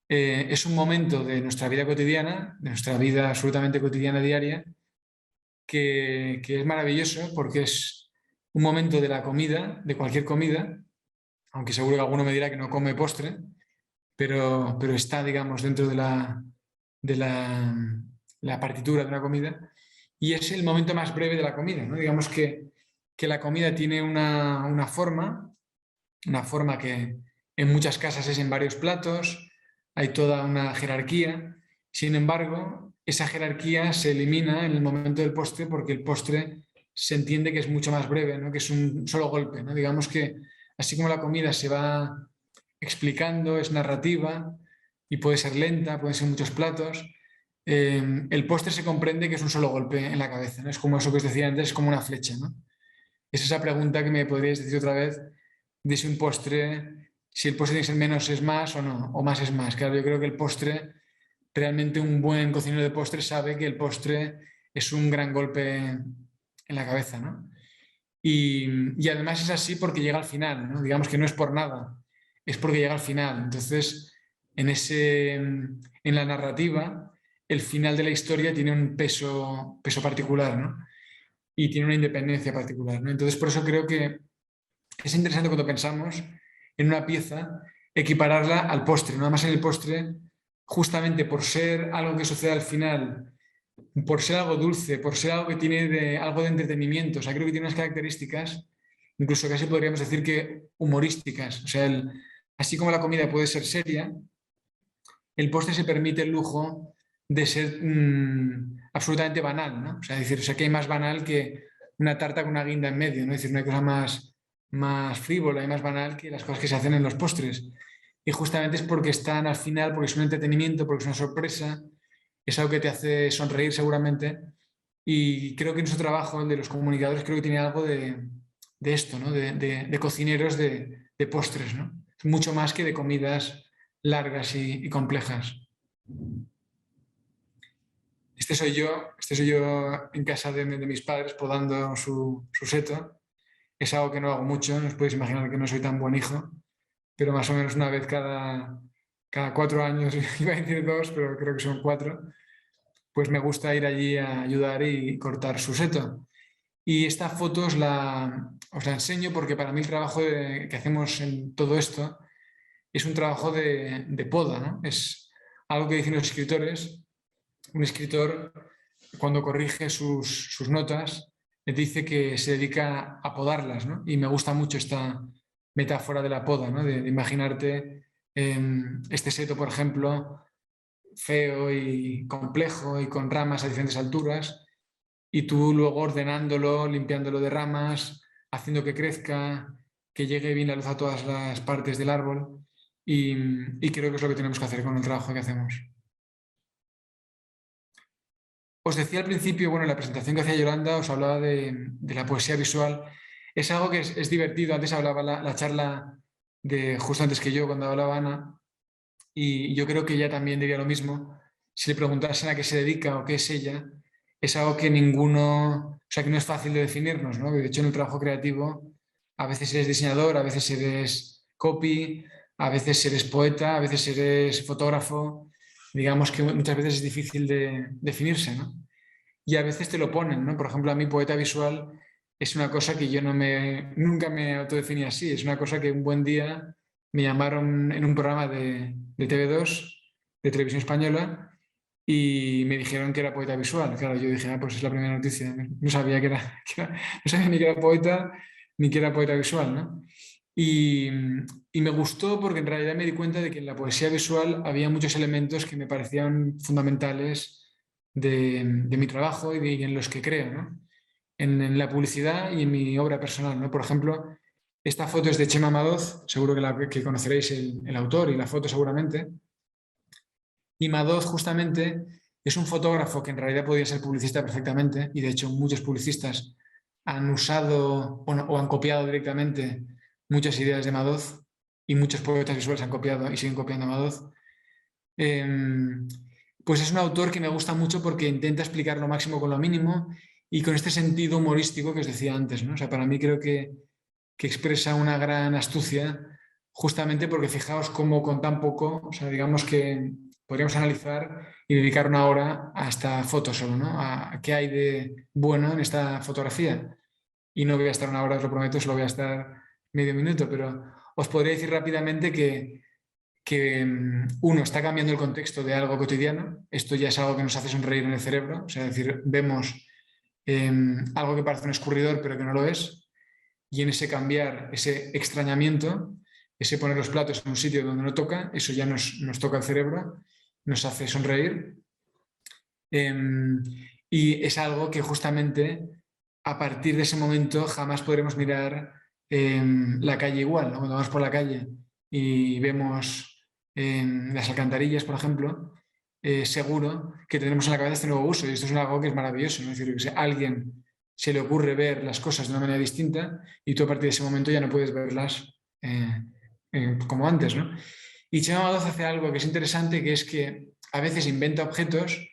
es un momento de nuestra vida cotidiana, de nuestra vida absolutamente cotidiana diaria, que es maravilloso porque es un momento de la comida, de cualquier comida, aunque seguro que alguno me dirá que no come postre, pero está, digamos, dentro de la partitura de una comida, y es el momento más breve de la comida, ¿no? Digamos que la comida tiene una forma que en muchas casas es en varios platos, hay toda una jerarquía. Sin embargo, esa jerarquía se elimina en el momento del postre porque el postre se entiende que es mucho más breve, ¿no? Que es un solo golpe, ¿no? Digamos que así como la comida se va explicando, es narrativa y puede ser lenta, pueden ser muchos platos, el postre se comprende que es un solo golpe en la cabeza, ¿no? Es como eso que os decía antes, es como una flecha, ¿no? Es esa pregunta que me podríais decir otra vez de si un postre, si el postre tiene que ser menos es más o no, o más es más. Claro, yo creo que el postre, realmente un buen cocinero de postre sabe que el postre es un gran golpe en la cabeza, ¿no? Y además es así porque llega al final, ¿no? Digamos que no es por nada, es porque llega al final. Entonces, en la narrativa, el final de la historia tiene un peso particular, ¿no? Y tiene una independencia particular, ¿no? Entonces, por eso creo que es interesante cuando pensamos en una pieza equipararla al postre, nada más en el postre, justamente por ser algo que sucede al final, por ser algo dulce, por ser algo que tiene algo de entretenimiento, o sea, creo que tiene unas características, incluso casi podríamos decir que humorísticas, o sea, así como la comida puede ser seria, el postre se permite el lujo de ser absolutamente banal, ¿no? O sea, decir, o sea, que hay más banal que una tarta con una guinda en medio, ¿no? Es decir, una cosa más frívola y más banal que las cosas que se hacen en los postres. Y justamente es porque están al final, porque es un entretenimiento, porque es una sorpresa, es algo que te hace sonreír seguramente. Y creo que nuestro trabajo, el de los comunicadores, creo que tiene algo de esto, ¿no? De cocineros de postres, ¿no? Mucho más que de comidas largas y complejas. Este soy yo en casa de mis padres podando su seto. Es algo que no hago mucho, no os podéis imaginar que no soy tan buen hijo, pero más o menos una vez cada 4 años, iba a decir 2, pero creo que son 4, pues me gusta ir allí a ayudar y cortar su seto. Y esta foto os la enseño porque para mí el trabajo que hacemos en todo esto es un trabajo de poda, ¿no? Es algo que dicen los escritores. Un escritor, cuando corrige sus notas, dice que se dedica a podarlas, ¿no? Y me gusta mucho esta metáfora de la poda, ¿no? De imaginarte este seto, por ejemplo, feo y complejo y con ramas a diferentes alturas, y tú luego ordenándolo, limpiándolo de ramas, haciendo que crezca, que llegue bien la luz a todas las partes del árbol, y creo que es lo que tenemos que hacer con el trabajo que hacemos. Os decía al principio, bueno, en la presentación que hacía Yolanda, os hablaba de la poesía visual. Es algo que es divertido. Antes hablaba la charla justo antes que yo, cuando hablaba Ana, y yo creo que ella también diría lo mismo. Si le preguntasen a qué se dedica o qué es ella, es algo que ninguno, o sea, que no es fácil de definirnos, ¿no? De hecho, en el trabajo creativo, a veces eres diseñador, a veces eres copy, a veces eres poeta, a veces eres fotógrafo. Digamos que muchas veces es difícil de definirse, ¿no? Y a veces te lo ponen, ¿no? Por ejemplo, a mí poeta visual es una cosa que yo nunca me autodefiní así. Es una cosa que un buen día me llamaron en un programa de TV2, de Televisión Española, y me dijeron que era poeta visual. Claro, yo dije, pues es la primera noticia. No sabía no sabía ni que era poeta ni que era poeta visual, ¿no? Y, y me gustó porque en realidad me di cuenta de que en la poesía visual había muchos elementos que me parecían fundamentales de mi trabajo y en los que creo, ¿no? En la publicidad y en mi obra personal, ¿no? Por ejemplo, esta foto es de Chema Madoz, seguro que conoceréis el autor y la foto seguramente. Y Madoz justamente es un fotógrafo que en realidad podría ser publicista perfectamente, y de hecho muchos publicistas han usado o han copiado directamente muchas ideas de Madoz, y muchos poetas visuales han copiado y siguen copiando a Madoz. Pues es un autor que me gusta mucho porque intenta explicar lo máximo con lo mínimo y con este sentido humorístico que os decía antes, ¿no? O sea, para mí creo que expresa una gran astucia, justamente porque fijaos cómo con tan poco, o sea, digamos que podríamos analizar y dedicar una hora a esta foto solo, ¿no? A qué hay de bueno en esta fotografía. Y no voy a estar una hora, os lo prometo, solo voy a estar medio minuto, pero os podría decir rápidamente que uno, está cambiando el contexto de algo cotidiano. Esto ya es algo que nos hace sonreír en el cerebro. O sea, es decir, vemos algo que parece un escurridor pero que no lo es. Y en ese cambiar, ese extrañamiento, ese poner los platos en un sitio donde no toca, eso ya nos toca el cerebro, nos hace sonreír. Y es algo que justamente a partir de ese momento jamás podremos mirar la calle igual, ¿no? Cuando vamos por la calle y vemos las alcantarillas, por ejemplo, seguro que tenemos en la cabeza este nuevo uso, y esto es algo que es maravilloso, ¿no? Es decir, que si a alguien se le ocurre ver las cosas de una manera distinta y tú a partir de ese momento ya no puedes verlas como antes, ¿no? Y Chema Madoz hace algo que es interesante, que es que a veces inventa objetos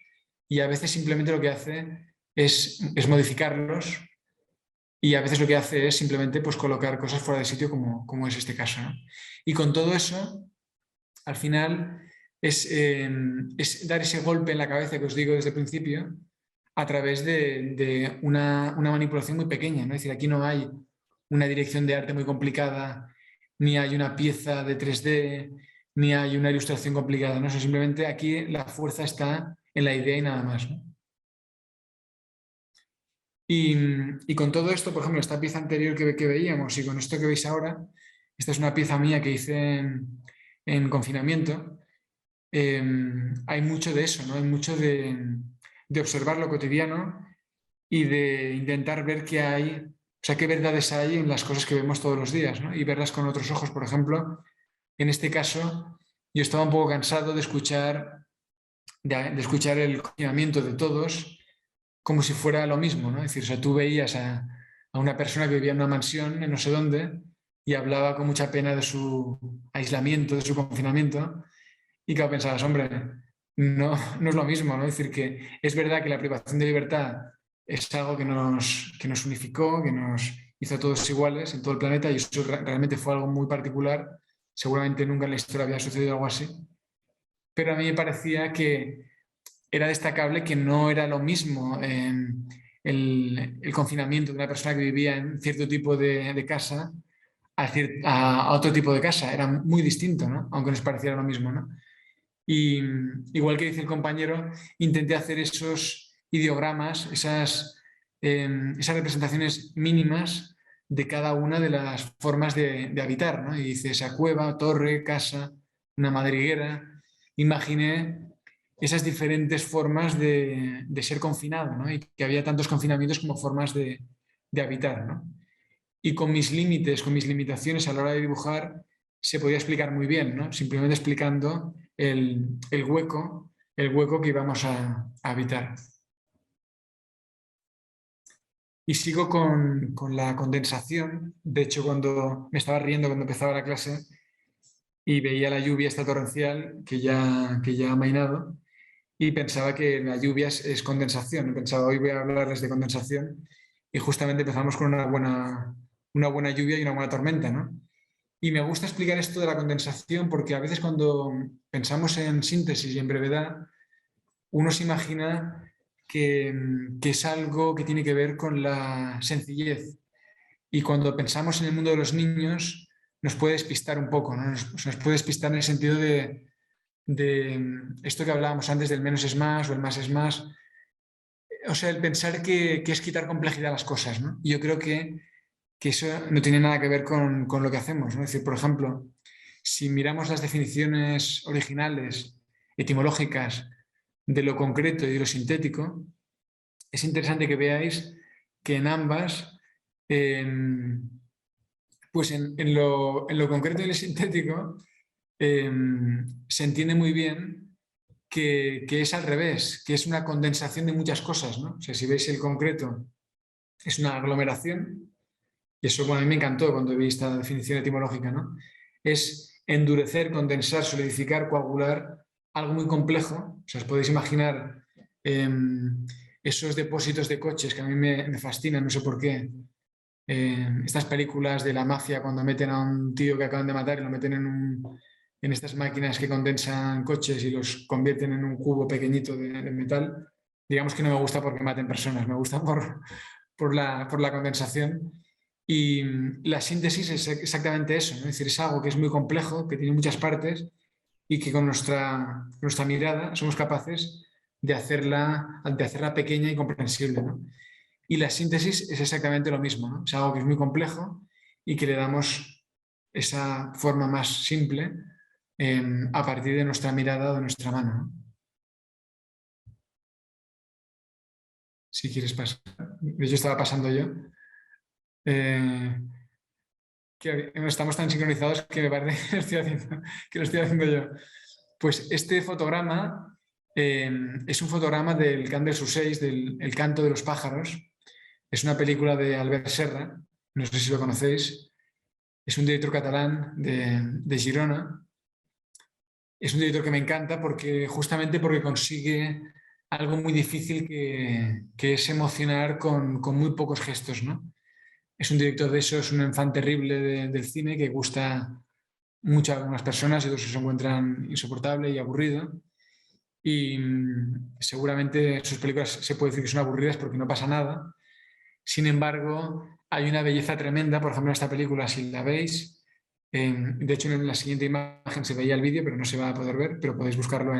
y a veces simplemente lo que hace es modificarlos, y a veces lo que hace es simplemente pues, colocar cosas fuera de sitio como es este caso, ¿no? Y con todo eso, al final, es dar ese golpe en la cabeza que os digo desde el principio a través de una manipulación muy pequeña, ¿no? Es decir, aquí no hay una dirección de arte muy complicada, ni hay una pieza de 3D, ni hay una ilustración complicada, ¿no? Simplemente aquí la fuerza está en la idea y nada más, ¿no? Y con todo esto, por ejemplo, esta pieza anterior que veíamos y con esto que veis ahora, esta es una pieza mía que hice en confinamiento. Hay mucho de eso, ¿no? Hay mucho de observar lo cotidiano y de intentar ver qué hay, o sea, qué verdades hay en las cosas que vemos todos los días, ¿no? Y verlas con otros ojos. Por ejemplo, en este caso, yo estaba un poco cansado de escuchar el confinamiento de todos como si fuera lo mismo, ¿no? Es decir, o sea, tú veías a una persona que vivía en una mansión en no sé dónde y hablaba con mucha pena de su aislamiento, de su confinamiento, y claro, pensabas, hombre, no es lo mismo, ¿no? Es decir, que es verdad que la privación de libertad es algo que nos unificó, que nos hizo a todos iguales en todo el planeta, y eso realmente fue algo muy particular. Seguramente nunca en la historia había sucedido algo así. Pero a mí me parecía que era destacable que no era lo mismo el confinamiento de una persona que vivía en cierto tipo de casa a otro tipo de casa. Era muy distinto, ¿no? Aunque nos pareciera lo mismo, ¿no? Y igual que dice el compañero, intenté hacer esos ideogramas, esas representaciones mínimas de cada una de las formas de habitar, ¿no? Y dice esa cueva, torre, casa, una madriguera. Imaginé esas diferentes formas de ser confinado, ¿no? Y que había tantos confinamientos como formas de habitar, ¿no? Y con mis límites, con mis limitaciones a la hora de dibujar, se podía explicar muy bien, ¿no? Simplemente explicando el hueco que íbamos a habitar. Y sigo con la condensación. De hecho, cuando me estaba riendo cuando empezaba la clase y veía la lluvia esta torrencial que ya ha amainado, y pensaba que la lluvia es condensación. Pensaba, hoy voy a hablarles de condensación, y justamente empezamos con una buena lluvia y una buena tormenta, ¿no? Y me gusta explicar esto de la condensación porque a veces cuando pensamos en síntesis y en brevedad, uno se imagina que es algo que tiene que ver con la sencillez. Y cuando pensamos en el mundo de los niños, nos puede despistar un poco, ¿no? Nos puede despistar en el sentido de esto que hablábamos antes del menos es más o el más es más. O sea, el pensar que es quitar complejidad a las cosas, ¿no? Y yo creo que eso no tiene nada que ver con lo que hacemos, ¿no? Es decir, por ejemplo, si miramos las definiciones originales, etimológicas, de lo concreto y de lo sintético, es interesante que veáis que en ambas, pues en lo concreto y lo sintético, se entiende muy bien que es al revés, que es una condensación de muchas cosas, ¿no? O sea, si veis el concreto, es una aglomeración, y eso, bueno, a mí me encantó cuando vi esta definición etimológica, ¿no? Es endurecer, condensar, solidificar, coagular, algo muy complejo. O sea, os podéis imaginar esos depósitos de coches que a mí me fascinan, no sé por qué. Estas películas de la mafia cuando meten a un tío que acaban de matar y lo meten en estas máquinas que condensan coches y los convierten en un cubo pequeñito de metal. Digamos que no me gusta porque maten personas, me gusta por la condensación. Y la síntesis es exactamente eso, ¿no? Es decir, es algo que es muy complejo, que tiene muchas partes y que con nuestra mirada somos capaces de hacerla pequeña y comprensible, ¿no? Y la síntesis es exactamente lo mismo, ¿no? Es algo que es muy complejo y que le damos esa forma más simple a partir de nuestra mirada o de nuestra mano, ¿no? Si quieres pasar. De hecho, estaba pasando yo. Eh, que estamos tan sincronizados que me parece que lo estoy haciendo yo. Pues este fotograma es un fotograma del Cant dels Ocells, del El canto de los pájaros. Es una película de Albert Serra, no sé si lo conocéis. Es un director catalán de Girona. Es un director que me encanta justamente porque consigue algo muy difícil que es emocionar con muy pocos gestos, ¿no? Es un director de esos, un fan terrible del cine que gusta mucho a algunas personas y otros se encuentran insoportable y aburrido. Y seguramente sus películas se puede decir que son aburridas porque no pasa nada. Sin embargo, hay una belleza tremenda, por ejemplo, en esta película, si la veis, de hecho en la siguiente imagen se veía el vídeo, pero no se va a poder ver, pero podéis buscarlo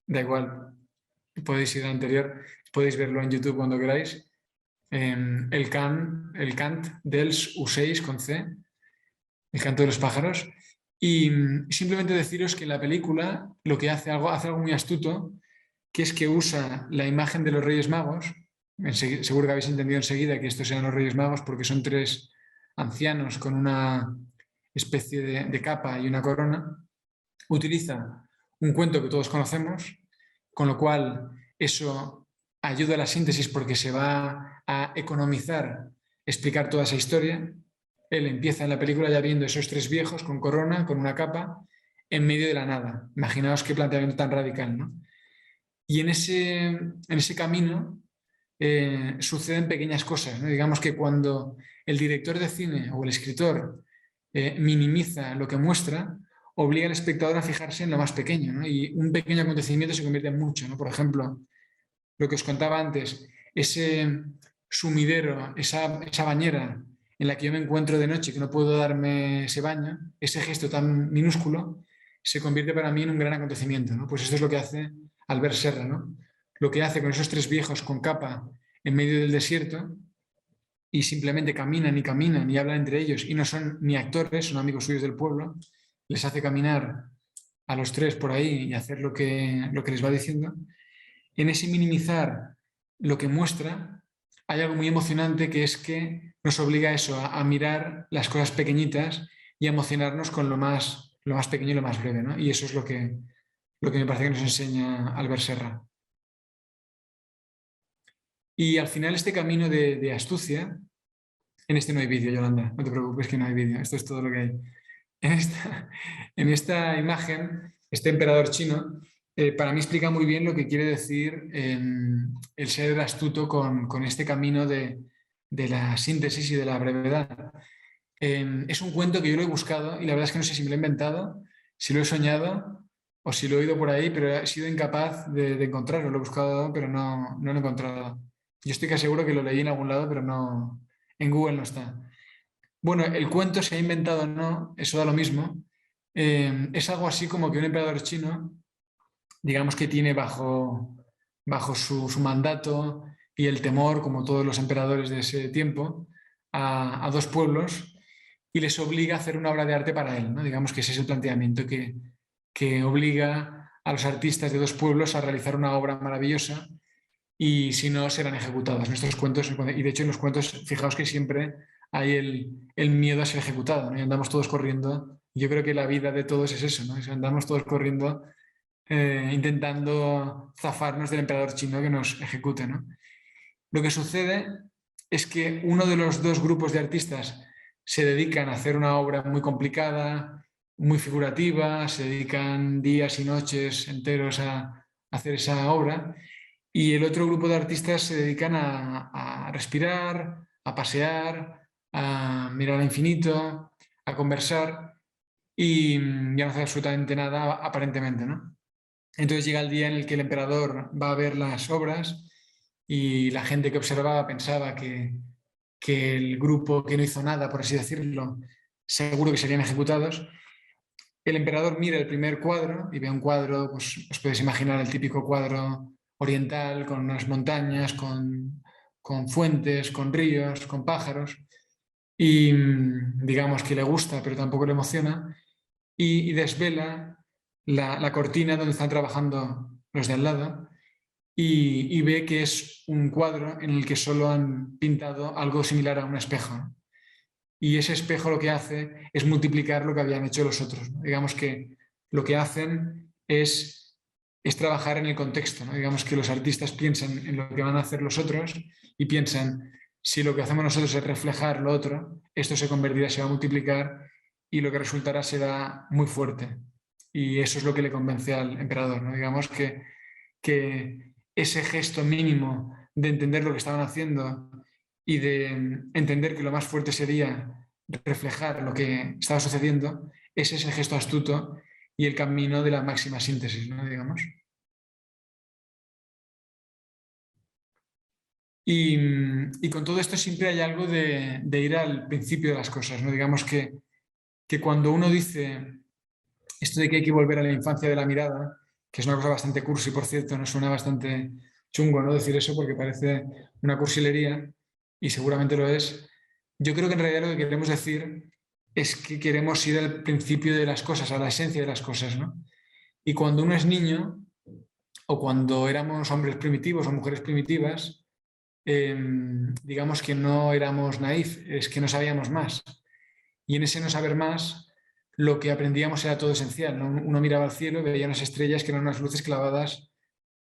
da igual, podéis ir al anterior, podéis verlo en YouTube cuando queráis. El cant dels ocells con C, el canto de los pájaros. Y simplemente deciros que la película lo que hace algo muy astuto, que es que usa la imagen de los Reyes Magos. Seguro que habéis entendido enseguida que estos eran los Reyes Magos porque son tres ancianos con una especie de capa y una corona. Utiliza un cuento que todos conocemos, con lo cual eso ayuda a la síntesis porque se va a economizar explicar toda esa historia. Él empieza en la película ya viendo esos tres viejos con corona, con una capa, en medio de la nada. Imaginaos qué planteamiento tan radical, ¿no? Y en ese camino suceden pequeñas cosas, ¿no? Digamos que cuando el director de cine o el escritor minimiza lo que muestra, obliga al espectador a fijarse en lo más pequeño, ¿no? Y un pequeño acontecimiento se convierte en mucho, ¿no? Por ejemplo, lo que os contaba antes, ese sumidero, esa bañera en la que yo me encuentro de noche, que no puedo darme ese baño, ese gesto tan minúsculo, se convierte para mí en un gran acontecimiento, ¿no? Pues esto es lo que hace Albert Serra, ¿no? Lo que hace con esos tres viejos con capa en medio del desierto y simplemente caminan y hablan entre ellos y no son ni actores, son amigos suyos del pueblo, les hace caminar a los tres por ahí y hacer lo que les va diciendo. En ese minimizar lo que muestra, hay algo muy emocionante que es que nos obliga a eso, a mirar las cosas pequeñitas y a emocionarnos con lo más pequeño y lo más breve, ¿no? Y eso es lo que me parece que nos enseña Albert Serra. Y al final este camino de astucia, en este no hay vídeo, Yolanda, no te preocupes que no hay vídeo, esto es todo lo que hay. En esta imagen, este emperador chino, para mí explica muy bien lo que quiere decir el ser astuto con este camino de la síntesis y de la brevedad. Es un cuento que yo lo he buscado y la verdad es que no sé si me lo he inventado, si lo he soñado o si lo he oído por ahí, pero he sido incapaz de encontrarlo. Lo he buscado, pero no lo he encontrado. Yo estoy casi seguro que lo leí en algún lado, pero no, en Google no está. Bueno, el cuento se ha inventado o no, eso da lo mismo. Es algo así como que un emperador chino, digamos que tiene bajo su mandato y el temor, como todos los emperadores de ese tiempo, a dos pueblos y les obliga a hacer una obra de arte para él, ¿no? Digamos que ese es el planteamiento que obliga a los artistas de dos pueblos a realizar una obra maravillosa y si no serán ejecutados. En estos cuentos, y de hecho en los cuentos, fijaos que siempre hay el miedo a ser ejecutado, ¿no? Y andamos todos corriendo. Yo creo que la vida de todos es eso, ¿no? Andamos todos corriendo intentando zafarnos del emperador chino que nos ejecute, ¿no? Lo que sucede es que uno de los dos grupos de artistas se dedican a hacer una obra muy complicada, muy figurativa, se dedican días y noches enteros a hacer esa obra, y el otro grupo de artistas se dedican a respirar, a pasear, a mirar al infinito, a conversar y ya no hacer absolutamente nada aparentemente, ¿no? Entonces llega el día en el que el emperador va a ver las obras y la gente que observaba pensaba que el grupo que no hizo nada, por así decirlo, seguro que serían ejecutados. El emperador mira el primer cuadro y ve un cuadro, pues os podéis imaginar el típico cuadro oriental con unas montañas, con fuentes, con ríos, con pájaros, y digamos que le gusta, pero tampoco le emociona, y desvela la cortina donde están trabajando los de al lado y ve que es un cuadro en el que solo han pintado algo similar a un espejo, ¿no? Y ese espejo lo que hace es multiplicar lo que habían hecho los otros, ¿no? Digamos que lo que hacen es trabajar en el contexto, ¿no? Digamos que los artistas piensan en lo que van a hacer los otros y piensan, si lo que hacemos nosotros es reflejar lo otro, esto se convertirá, se va a multiplicar y lo que resultará será muy fuerte. Y eso es lo que le convence al emperador, ¿no? Digamos que ese gesto mínimo de entender lo que estaban haciendo y de entender que lo más fuerte sería reflejar lo que estaba sucediendo, ese es el gesto astuto y el camino de la máxima síntesis, ¿no? Digamos. Y con todo esto siempre hay algo de ir al principio de las cosas, ¿no? Digamos que cuando uno dice esto de que hay que volver a la infancia de la mirada, que es una cosa bastante cursi, por cierto, nos suena bastante chungo, ¿no? Decir eso porque parece una cursilería y seguramente lo es. Yo creo que en realidad lo que queremos decir es que queremos ir al principio de las cosas, a la esencia de las cosas, ¿no? Y cuando uno es niño o cuando éramos hombres primitivos o mujeres primitivas, digamos que no éramos naif, es que no sabíamos más. Y en ese no saber más, lo que aprendíamos era todo esencial, ¿no? Uno miraba al cielo y veía unas estrellas que eran unas luces clavadas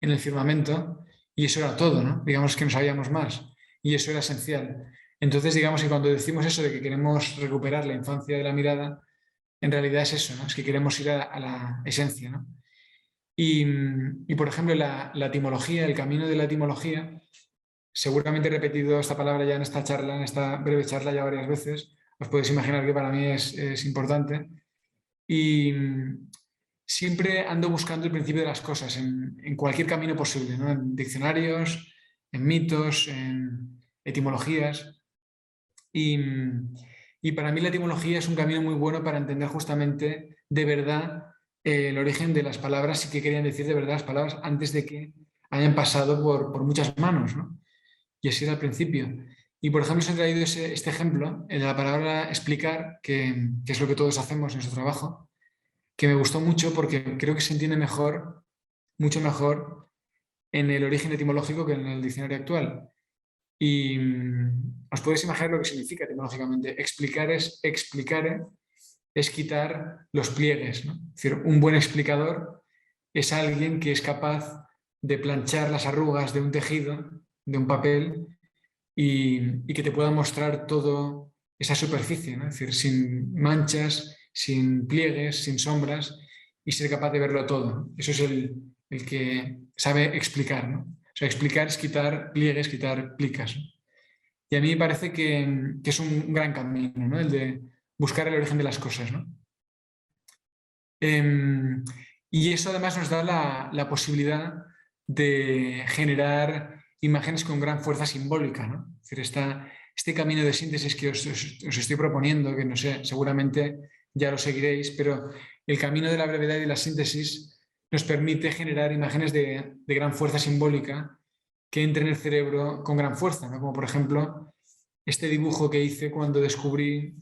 en el firmamento y eso era todo, ¿no? Digamos que no sabíamos más y eso era esencial. Entonces, digamos que cuando decimos eso de que queremos recuperar la infancia de la mirada, en realidad es eso, ¿no? Es que queremos ir a la esencia, ¿no? Y, por ejemplo, la etimología, el camino de la etimología, seguramente he repetido esta palabra ya en esta charla, en esta breve charla ya varias veces, os podéis imaginar que para mí es importante. Y siempre ando buscando el principio de las cosas en cualquier camino posible, ¿no? En diccionarios, en mitos, en etimologías. Y, y para mí la etimología es un camino muy bueno para entender justamente de verdad el origen de las palabras y qué querían decir de verdad las palabras antes de que hayan pasado por muchas manos, ¿no? Y así era al principio. Y por ejemplo, os he traído este ejemplo, el de la palabra explicar, que es lo que todos hacemos en nuestro trabajo, que me gustó mucho porque creo que se entiende mejor, mucho mejor, en el origen etimológico que en el diccionario actual. Y os podéis imaginar lo que significa etimológicamente. Explicar es quitar los pliegues, ¿no? Es decir, un buen explicador es alguien que es capaz de planchar las arrugas de un tejido, de un papel, y que te pueda mostrar todo esa superficie, ¿no? Es decir, sin manchas, sin pliegues, sin sombras, y ser capaz de verlo todo. Eso es el que sabe explicar, ¿no? O sea, explicar es quitar pliegues, quitar plicas, ¿no? Y a mí me parece que es un gran camino, ¿no? El de buscar el origen de las cosas, ¿no? Y eso además nos da la posibilidad de generar imágenes con gran fuerza simbólica, ¿no? Es decir, este camino de síntesis que os estoy proponiendo, que no sé, seguramente ya lo seguiréis, pero el camino de la brevedad y de la síntesis nos permite generar imágenes de gran fuerza simbólica que entren en el cerebro con gran fuerza, ¿no? Como por ejemplo este dibujo que hice cuando descubrí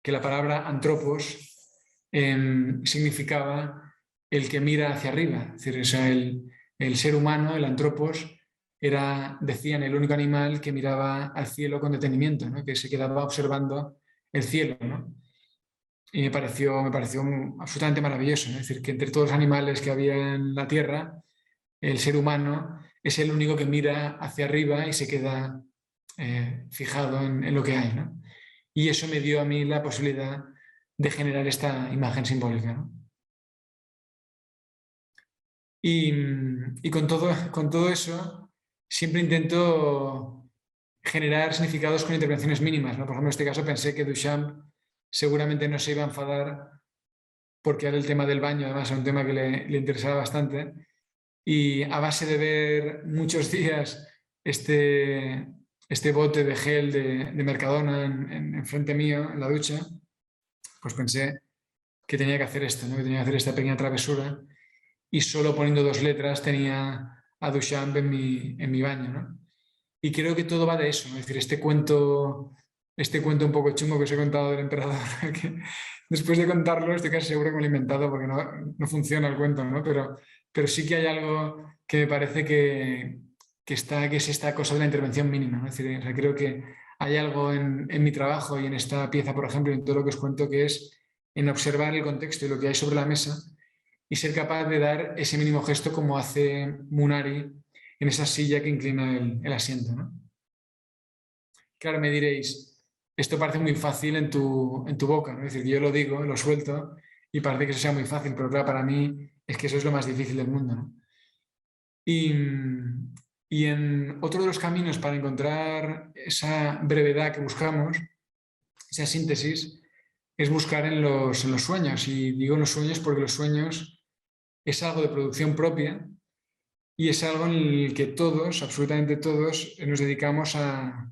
que la palabra antropos significaba el que mira hacia arriba. Es decir, o sea, el ser humano, el antropos, era, decían, el único animal que miraba al cielo con detenimiento, ¿no? Que se quedaba observando el cielo, ¿no? Y me pareció absolutamente maravilloso, ¿no? Es decir, que entre todos los animales que había en la Tierra, el ser humano es el único que mira hacia arriba y se queda fijado en lo que hay, ¿no? Y eso me dio a mí la posibilidad de generar esta imagen simbólica, ¿no? Y con todo eso siempre intento generar significados con intervenciones mínimas, ¿no? Por ejemplo, en este caso pensé que Duchamp seguramente no se iba a enfadar porque era el tema del baño, además era un tema que le interesaba bastante. Y a base de ver muchos días este este bote de gel de Mercadona en frente mío, en la ducha, pues pensé que tenía que hacer esto, ¿no? Que tenía que hacer esta pequeña travesura, y solo poniendo 2 letras tenía a Duchamp en mi baño, ¿no? Y creo que todo va de eso, ¿no? Es decir, este cuento un poco chungo que os he contado del emperador, que después de contarlo estoy casi seguro que me lo he inventado porque no funciona el cuento, ¿no? Pero sí que hay algo que me parece que es esta cosa de la intervención mínima, ¿no? Es decir, o sea, creo que hay algo en mi trabajo y en esta pieza, por ejemplo, y en todo lo que os cuento, que es en observar el contexto y lo que hay sobre la mesa y ser capaz de dar ese mínimo gesto como hace Munari en esa silla que inclina el asiento, ¿no? Claro, me diréis, esto parece muy fácil en tu boca, ¿no? Es decir, yo lo digo, lo suelto y parece que eso sea muy fácil, pero claro, para mí es que eso es lo más difícil del mundo, ¿no? Y, y en otro de los caminos para encontrar esa brevedad que buscamos, esa síntesis, es buscar en los sueños. Y digo en los sueños porque los sueños es algo de producción propia y es algo en el que todos, absolutamente todos, nos dedicamos a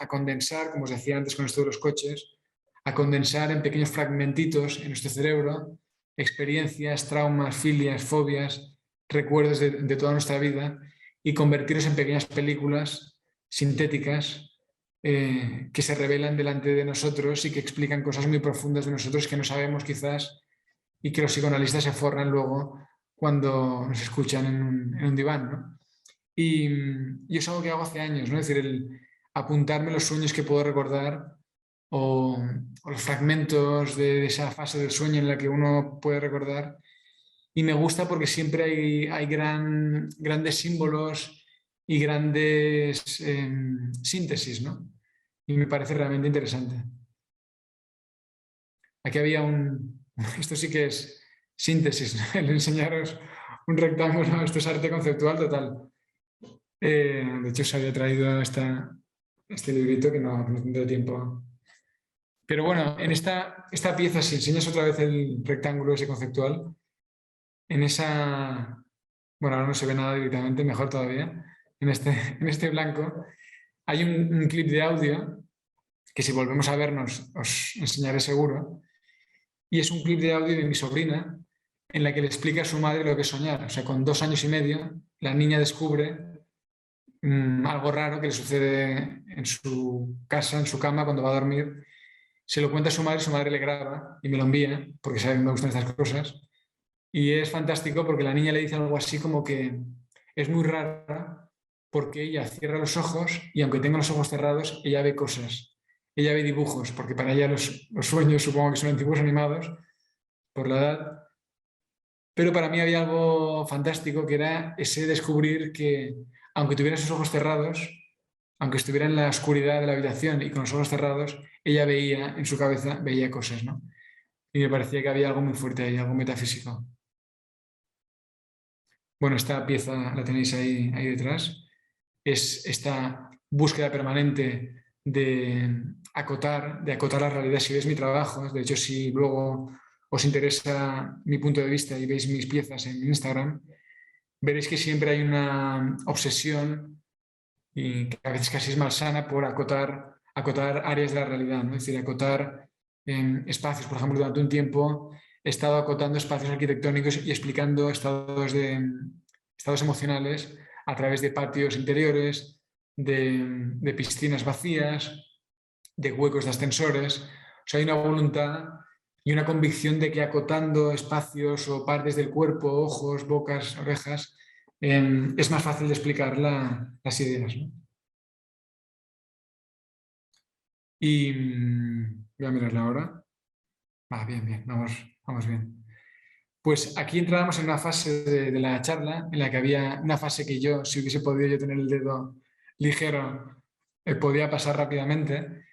condensar, como os decía antes con esto de los coches, a condensar en pequeños fragmentitos en nuestro cerebro experiencias, traumas, filias, fobias, recuerdos de toda nuestra vida y convertirlos en pequeñas películas sintéticas que se revelan delante de nosotros y que explican cosas muy profundas de nosotros que no sabemos quizás y que los psicoanalistas se forran luego cuando nos escuchan en un diván, ¿no? Y es algo que hago hace años, ¿no? Es decir, el apuntarme los sueños que puedo recordar o los fragmentos de esa fase del sueño en la que uno puede recordar. Y me gusta porque siempre hay grandes símbolos y grandes síntesis, ¿no? Y me parece realmente interesante. Aquí había esto sí que es síntesis, ¿no? El enseñaros un rectángulo, esto es arte conceptual total. De hecho, os había traído este librito que no tendré tiempo. Pero bueno, en esta pieza, si enseñas otra vez el rectángulo ese conceptual, en esa, bueno, ahora no se ve nada directamente, mejor todavía, en este blanco, hay un clip de audio que si volvemos a vernos os enseñaré seguro, y es un clip de audio de mi sobrina en la que le explica a su madre lo que es soñar. O sea, con 2 años y medio, la niña descubre algo raro que le sucede en su casa, en su cama, cuando va a dormir. Se lo cuenta a su madre le graba y me lo envía, porque sabe que me gustan estas cosas. Y es fantástico porque la niña le dice algo así como que es muy rara porque ella cierra los ojos y aunque tenga los ojos cerrados, ella ve cosas. Ella ve dibujos, porque para ella los sueños supongo que son dibujos animados por la edad. Pero para mí había algo fantástico que era ese descubrir que aunque tuviera sus ojos cerrados, aunque estuviera en la oscuridad de la habitación y con los ojos cerrados, ella veía en su cabeza, veía cosas, ¿no? Y me parecía que había algo muy fuerte ahí, algo metafísico. Bueno, esta pieza la tenéis ahí detrás. Es esta búsqueda permanente de acotar la realidad. Si veis mi trabajo, de hecho, si luego os interesa mi punto de vista y veis mis piezas en Instagram, veréis que siempre hay una obsesión y que a veces casi es malsana por acotar áreas de la realidad, ¿no? Es decir, acotar espacios. Por ejemplo, durante un tiempo he estado acotando espacios arquitectónicos y explicando estados emocionales a través de patios interiores, de piscinas vacías, de huecos de ascensores. O sea, hay una voluntad y una convicción de que acotando espacios o partes del cuerpo, ojos, bocas, orejas, es más fácil de explicar las ideas, ¿no? Y voy a mirarla ahora. Bien, vamos bien. Pues aquí entramos en una fase de la charla en la que había una fase que yo, si hubiese podido yo tener el dedo ligero, podía pasar rápidamente.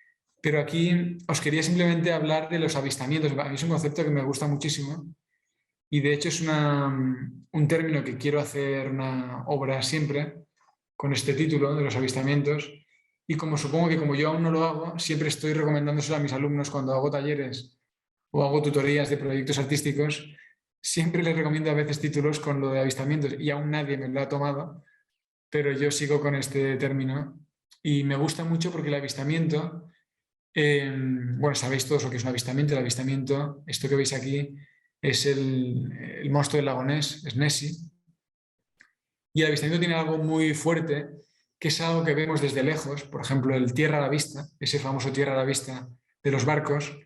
Pero aquí os quería simplemente hablar de los avistamientos. A mí es un concepto que me gusta muchísimo y de hecho es un término que quiero hacer una obra siempre con este título de los avistamientos. Y como supongo que como yo aún no lo hago, siempre estoy recomendándoselo a mis alumnos cuando hago talleres o hago tutorías de proyectos artísticos, siempre les recomiendo a veces títulos con lo de avistamientos y aún nadie me lo ha tomado, pero yo sigo con este término Y me gusta mucho porque el avistamiento, bueno, sabéis todos lo que es un avistamiento. El avistamiento, esto que veis aquí, es el monstruo del lago Ness, es Nessie. Y el avistamiento tiene algo muy fuerte, que es algo que vemos desde lejos, por ejemplo, el tierra a la vista, ese famoso tierra a la vista de los barcos.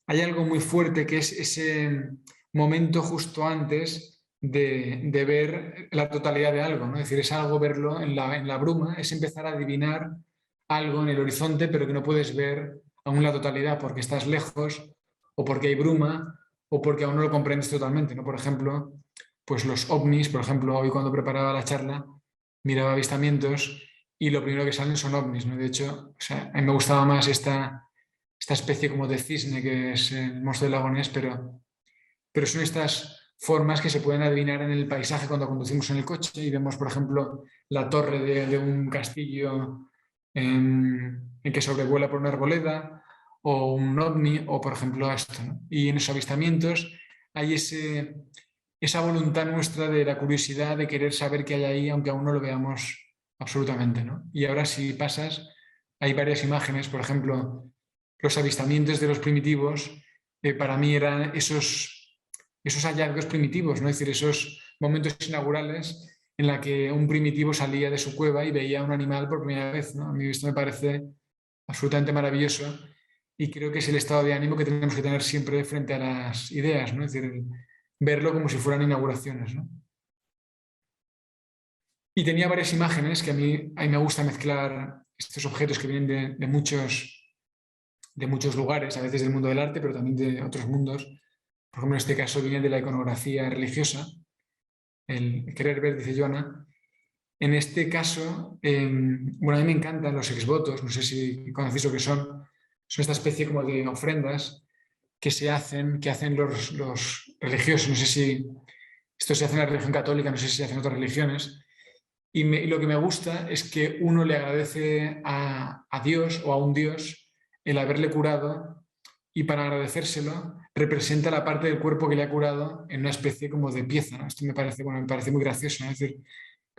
Hay algo muy fuerte que es ese momento justo antes de ver la totalidad de algo, ¿no? Es decir, es algo verlo en la bruma, es empezar a adivinar algo en el horizonte, pero que no puedes ver aún la totalidad porque estás lejos o porque hay bruma o porque aún no lo comprendes totalmente, ¿no? Por ejemplo, pues los ovnis, por ejemplo, hoy cuando preparaba la charla, miraba avistamientos y lo primero que salen son ovnis, ¿no? De hecho, o sea, a mí me gustaba más esta especie como de cisne que es el monstruo del lago Ness, pero son estas formas que se pueden adivinar en el paisaje cuando conducimos en el coche y vemos, por ejemplo, la torre de un castillo en que sobrevuela por una arboleda o un ovni o, por ejemplo, esto, ¿no? Y en esos avistamientos hay esa voluntad nuestra de la curiosidad de querer saber qué hay ahí, aunque aún no lo veamos absolutamente, ¿no? Y ahora si pasas, hay varias imágenes, por ejemplo, los avistamientos de los primitivos, para mí eran esos hallazgos primitivos, ¿no? Es decir, esos momentos inaugurales en la que un primitivo salía de su cueva y veía un animal por primera vez, ¿no? A mí esto me parece absolutamente maravilloso y creo que es el estado de ánimo que tenemos que tener siempre frente a las ideas, ¿no? Es decir, verlo como si fueran inauguraciones, ¿no? Y tenía varias imágenes que a mí me gusta mezclar estos objetos que vienen de muchos lugares, a veces del mundo del arte, pero también de otros mundos. Por ejemplo, en este caso viene de la iconografía religiosa, el querer ver, dice Joana. En este caso, bueno, a mí me encantan los exvotos, no sé si conocéis lo que son esta especie como de ofrendas que hacen los religiosos, no sé si esto se hace en la religión católica, no sé si se hace en otras religiones, y lo que me gusta es que uno le agradece a Dios o a un Dios el haberle curado y para agradecérselo representa la parte del cuerpo que le ha curado en una especie como de pieza, ¿no? Esto me parece, bueno, me parece muy gracioso, ¿no? Es decir,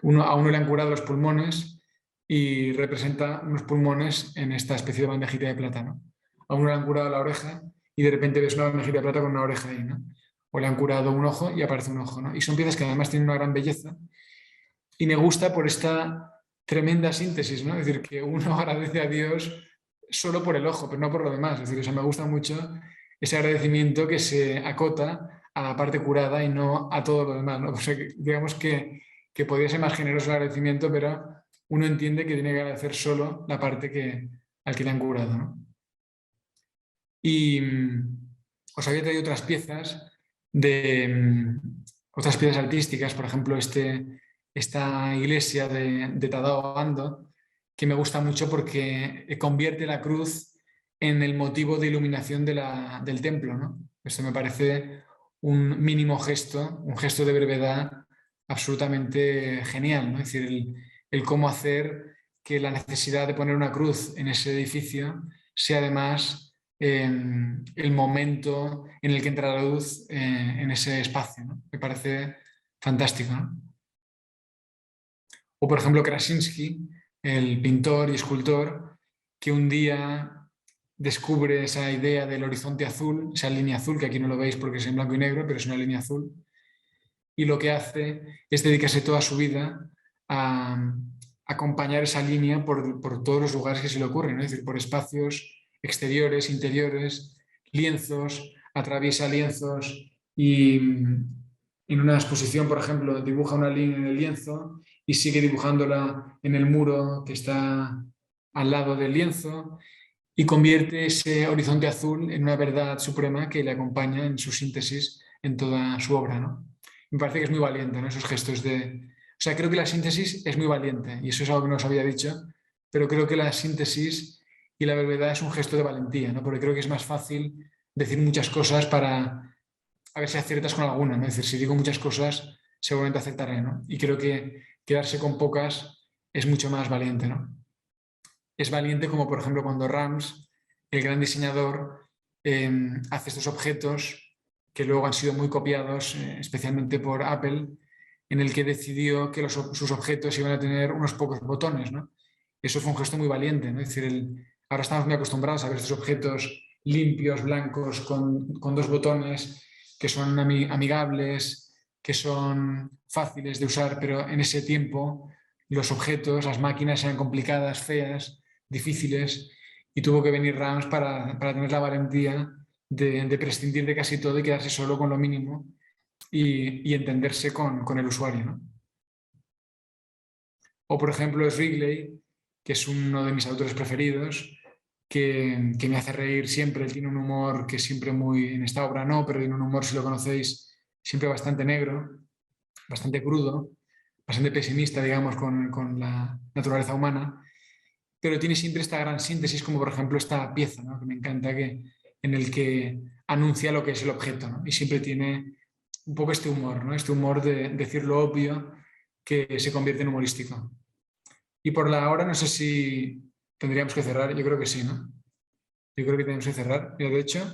a uno le han curado los pulmones y representa unos pulmones en esta especie de bandejita de plata, ¿no? A uno le han curado la oreja y de repente ves una bandejita de plata con una oreja ahí, ¿no? O le han curado un ojo y aparece un ojo, ¿no? Y son piezas que además tienen una gran belleza y me gusta por esta tremenda síntesis, ¿no? Es decir, que uno agradece a Dios solo por el ojo, pero no por lo demás. Es decir, o sea, me gusta mucho ese agradecimiento que se acota a la parte curada y no a todo lo demás, ¿no? O sea, digamos que podría ser más generoso el agradecimiento, pero uno entiende que tiene que agradecer solo la parte al que le han curado, ¿no? Y os había traído otras piezas otras piezas artísticas, por ejemplo, esta iglesia de Tadao Ando, que me gusta mucho porque convierte la cruz en el motivo de iluminación del templo, ¿no? Esto me parece un mínimo gesto, un gesto de brevedad absolutamente genial, ¿no? Es decir, el cómo hacer que la necesidad de poner una cruz en ese edificio sea además el momento en el que entra la luz en ese espacio, ¿no? Me parece fantástico, ¿no? O por ejemplo Krasinsky, el pintor y escultor, que un día descubre esa idea del horizonte azul, esa línea azul, que aquí no lo veis porque es en blanco y negro, pero es una línea azul, y lo que hace es dedicarse toda su vida a acompañar esa línea por todos los lugares que se le ocurren, ¿no? Es decir, por espacios exteriores, interiores, lienzos, atraviesa lienzos y en una exposición, por ejemplo, dibuja una línea en el lienzo y sigue dibujándola en el muro que está al lado del lienzo y convierte ese horizonte azul en una verdad suprema que le acompaña en su síntesis en toda su obra, ¿no? Me parece que es muy valiente, ¿no? Esos gestos de... O sea, creo que la síntesis es muy valiente y eso es algo que no os había dicho, pero creo que la síntesis y la brevedad es un gesto de valentía, ¿no? Porque creo que es más fácil decir muchas cosas para a ver si aciertas con alguna, ¿no? Es decir, si digo muchas cosas, seguramente acertaré, ¿no? Y creo que quedarse con pocas es mucho más valiente, ¿no? Es valiente como, por ejemplo, cuando Rams, el gran diseñador, hace estos objetos que luego han sido muy copiados, especialmente por Apple, en el que decidió que sus objetos iban a tener unos pocos botones, ¿no? eso fue un gesto muy valiente, ¿no? Es decir, ahora estamos muy acostumbrados a ver estos objetos limpios, blancos, con dos botones, que son amigables, que son fáciles de usar, pero en ese tiempo los objetos, las máquinas eran complicadas, feas, difíciles, y tuvo que venir Rams para tener la valentía de prescindir de casi todo y quedarse solo con lo mínimo y entenderse con el usuario, ¿no? O, por ejemplo, es Wrigley, que es uno de mis autores preferidos, que me hace reír siempre. Él tiene un humor que siempre muy, en esta obra no, pero tiene un humor, si lo conocéis, siempre bastante negro, bastante crudo, bastante pesimista, digamos, con la naturaleza humana, pero tiene siempre esta gran síntesis, como por ejemplo esta pieza, ¿no? Que me encanta, en el que anuncia lo que es el objeto, ¿no? Y siempre tiene un poco este humor, ¿no? Este humor de decir lo obvio que se convierte en humorístico. Y por la hora no sé si tendríamos que cerrar, yo creo que sí, ¿no? Yo creo que tenemos que cerrar. Mira, de hecho,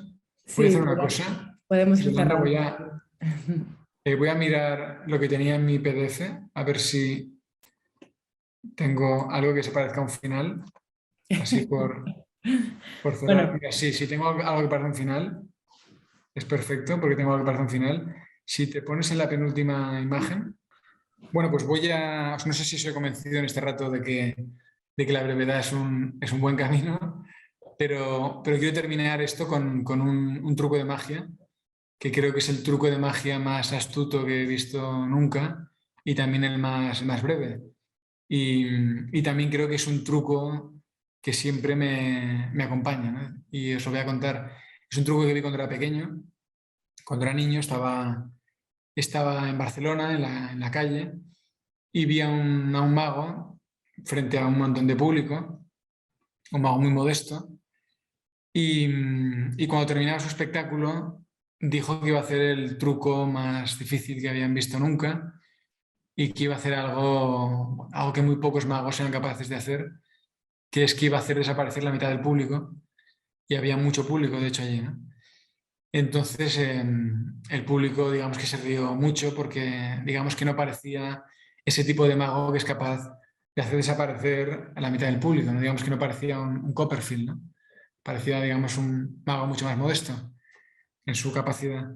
voy a Sí, hacer una cosa. podemos ir Yolanda, cerrando. voy a mirar lo que tenía en mi PDF, a ver si tengo algo que se parezca a un final, así por cerrar. Bueno, Mira, sí, si tengo algo que parezca un final, es perfecto, porque tengo algo que parezca un final. Si te pones en la penúltima imagen, bueno, pues no sé si os he convencido en este rato de que la brevedad es un buen camino, pero quiero terminar esto con un truco de magia, que creo que es el truco de magia más astuto que he visto nunca y también el más breve. Y también creo que es un truco que siempre me acompaña, ¿no? Y os lo voy a contar. Es un truco que vi cuando era pequeño. Cuando era niño estaba en Barcelona, en la calle, y vi a un mago frente a un montón de público, un mago muy modesto, y cuando terminaba su espectáculo dijo que iba a hacer el truco más difícil que habían visto nunca y que iba a hacer algo que muy pocos magos eran capaces de hacer, que es que iba a hacer desaparecer la mitad del público, y había mucho público, de hecho, allí, ¿no? Entonces, el público, digamos que se rió mucho porque, digamos que no parecía ese tipo de mago que es capaz de hacer desaparecer a la mitad del público, ¿no? Digamos que no parecía un Copperfield, ¿no? Parecía, digamos, un mago mucho más modesto en su capacidad.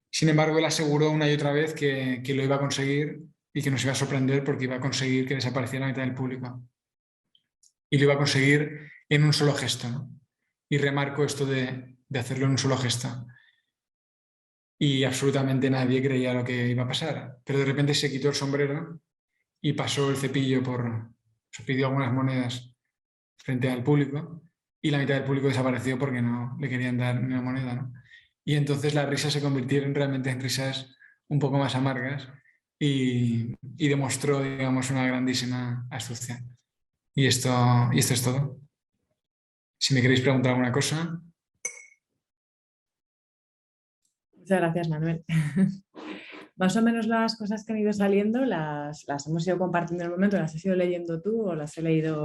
Sin embargo, él aseguró una y otra vez que lo iba a conseguir y que nos iba a sorprender porque iba a conseguir que desapareciera la mitad del público. Y lo iba a conseguir en un solo gesto, ¿no? Y remarco esto de hacerlo en un solo gesto. Y absolutamente nadie creía lo que iba a pasar. Pero de repente se quitó el sombrero y pasó el cepillo se pidió algunas monedas frente al público y la mitad del público desapareció porque no le querían dar ni una moneda, ¿no? Y entonces las risas se convirtieron realmente en risas un poco más amargas y demostró, digamos, una grandísima astucia. Y esto es todo. Si me queréis preguntar alguna cosa. muchas gracias, Manuel. Más o menos las cosas que han ido saliendo las hemos ido compartiendo en el momento, las has ido leyendo tú o las he leído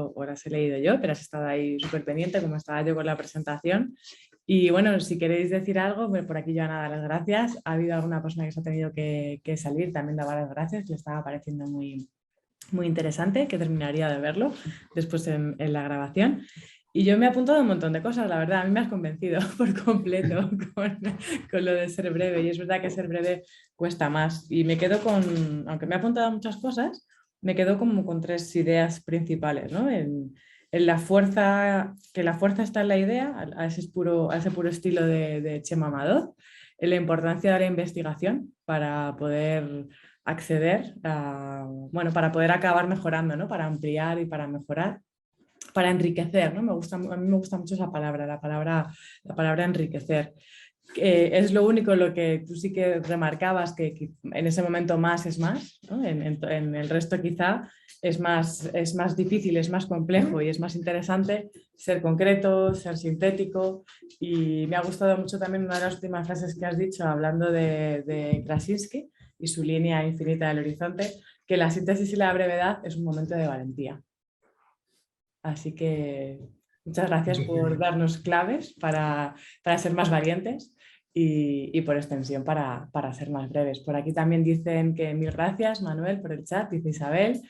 yo, pero has estado ahí súper pendiente como estaba yo con la presentación. Y bueno, si queréis decir algo, pues por aquí yo van a dar las gracias. Ha habido alguna persona que se ha tenido que salir, también daba las gracias, le estaba pareciendo muy, muy interesante, que terminaría de verlo después en la grabación. Y yo me he apuntado un montón de cosas, la verdad, a mí me has convencido por completo con lo de ser breve. Y es verdad que ser breve cuesta más. Y me quedo aunque me he apuntado muchas cosas, me quedo como con tres ideas principales, ¿no? En la fuerza, que la fuerza está en la idea, a ese puro estilo de Chema Amador, en la importancia de la investigación para poder acceder bueno, para poder acabar mejorando, ¿no? Para ampliar y para mejorar, para enriquecer, ¿no? A mí me gusta mucho esa palabra, la palabra enriquecer. Es lo único en lo que tú sí que remarcabas que en ese momento más es más, ¿no? En el resto quizá es más difícil, es más complejo y es más interesante ser concreto, ser sintético. Y me ha gustado mucho también una de las últimas frases que has dicho hablando de Krasinski y su línea infinita del horizonte, que la síntesis y la brevedad es un momento de valentía. Así que muchas gracias por darnos claves para ser más valientes y por extensión para ser más breves. Por aquí también dicen que mil gracias, Manuel, por el chat, dice Isabel.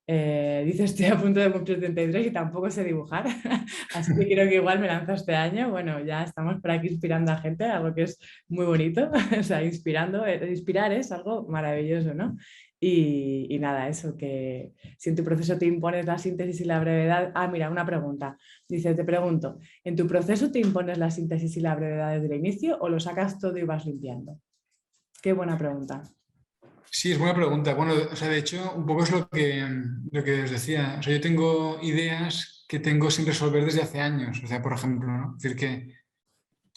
Dice, estoy a punto de cumplir 33 y tampoco sé dibujar, así que creo que igual me lanzo este año. Bueno, ya estamos por aquí inspirando a gente, algo que es muy bonito, o sea, inspirando, inspirar es algo maravilloso, ¿no? Y nada, eso, que si en tu proceso te impones la síntesis y la brevedad... Ah, mira, una pregunta. Dice, te pregunto, ¿en tu proceso te impones la síntesis y la brevedad desde el inicio o lo sacas todo y vas limpiando? Qué buena pregunta. Sí, es buena pregunta. Bueno, o sea, de hecho, un poco es lo que os decía. O sea, yo tengo ideas que tengo sin resolver desde hace años. O sea, por ejemplo, ¿no? Es decir, que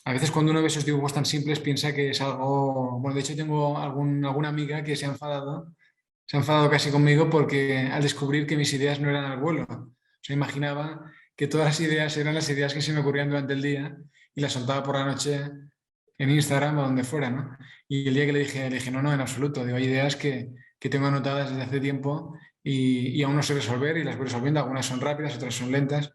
a veces cuando uno ve esos dibujos tan simples piensa que es algo... Bueno, de hecho tengo alguna amiga que se ha enfadado casi conmigo porque al descubrir que mis ideas no eran al vuelo. O sea, imaginaba que todas las ideas eran las ideas que se me ocurrían durante el día y las soltaba por la noche en Instagram o donde fuera, ¿no? Y el día que le dije, no, no, en absoluto. Digo, hay ideas que tengo anotadas desde hace tiempo y aún no sé resolver y las voy resolviendo. Algunas son rápidas, otras son lentas.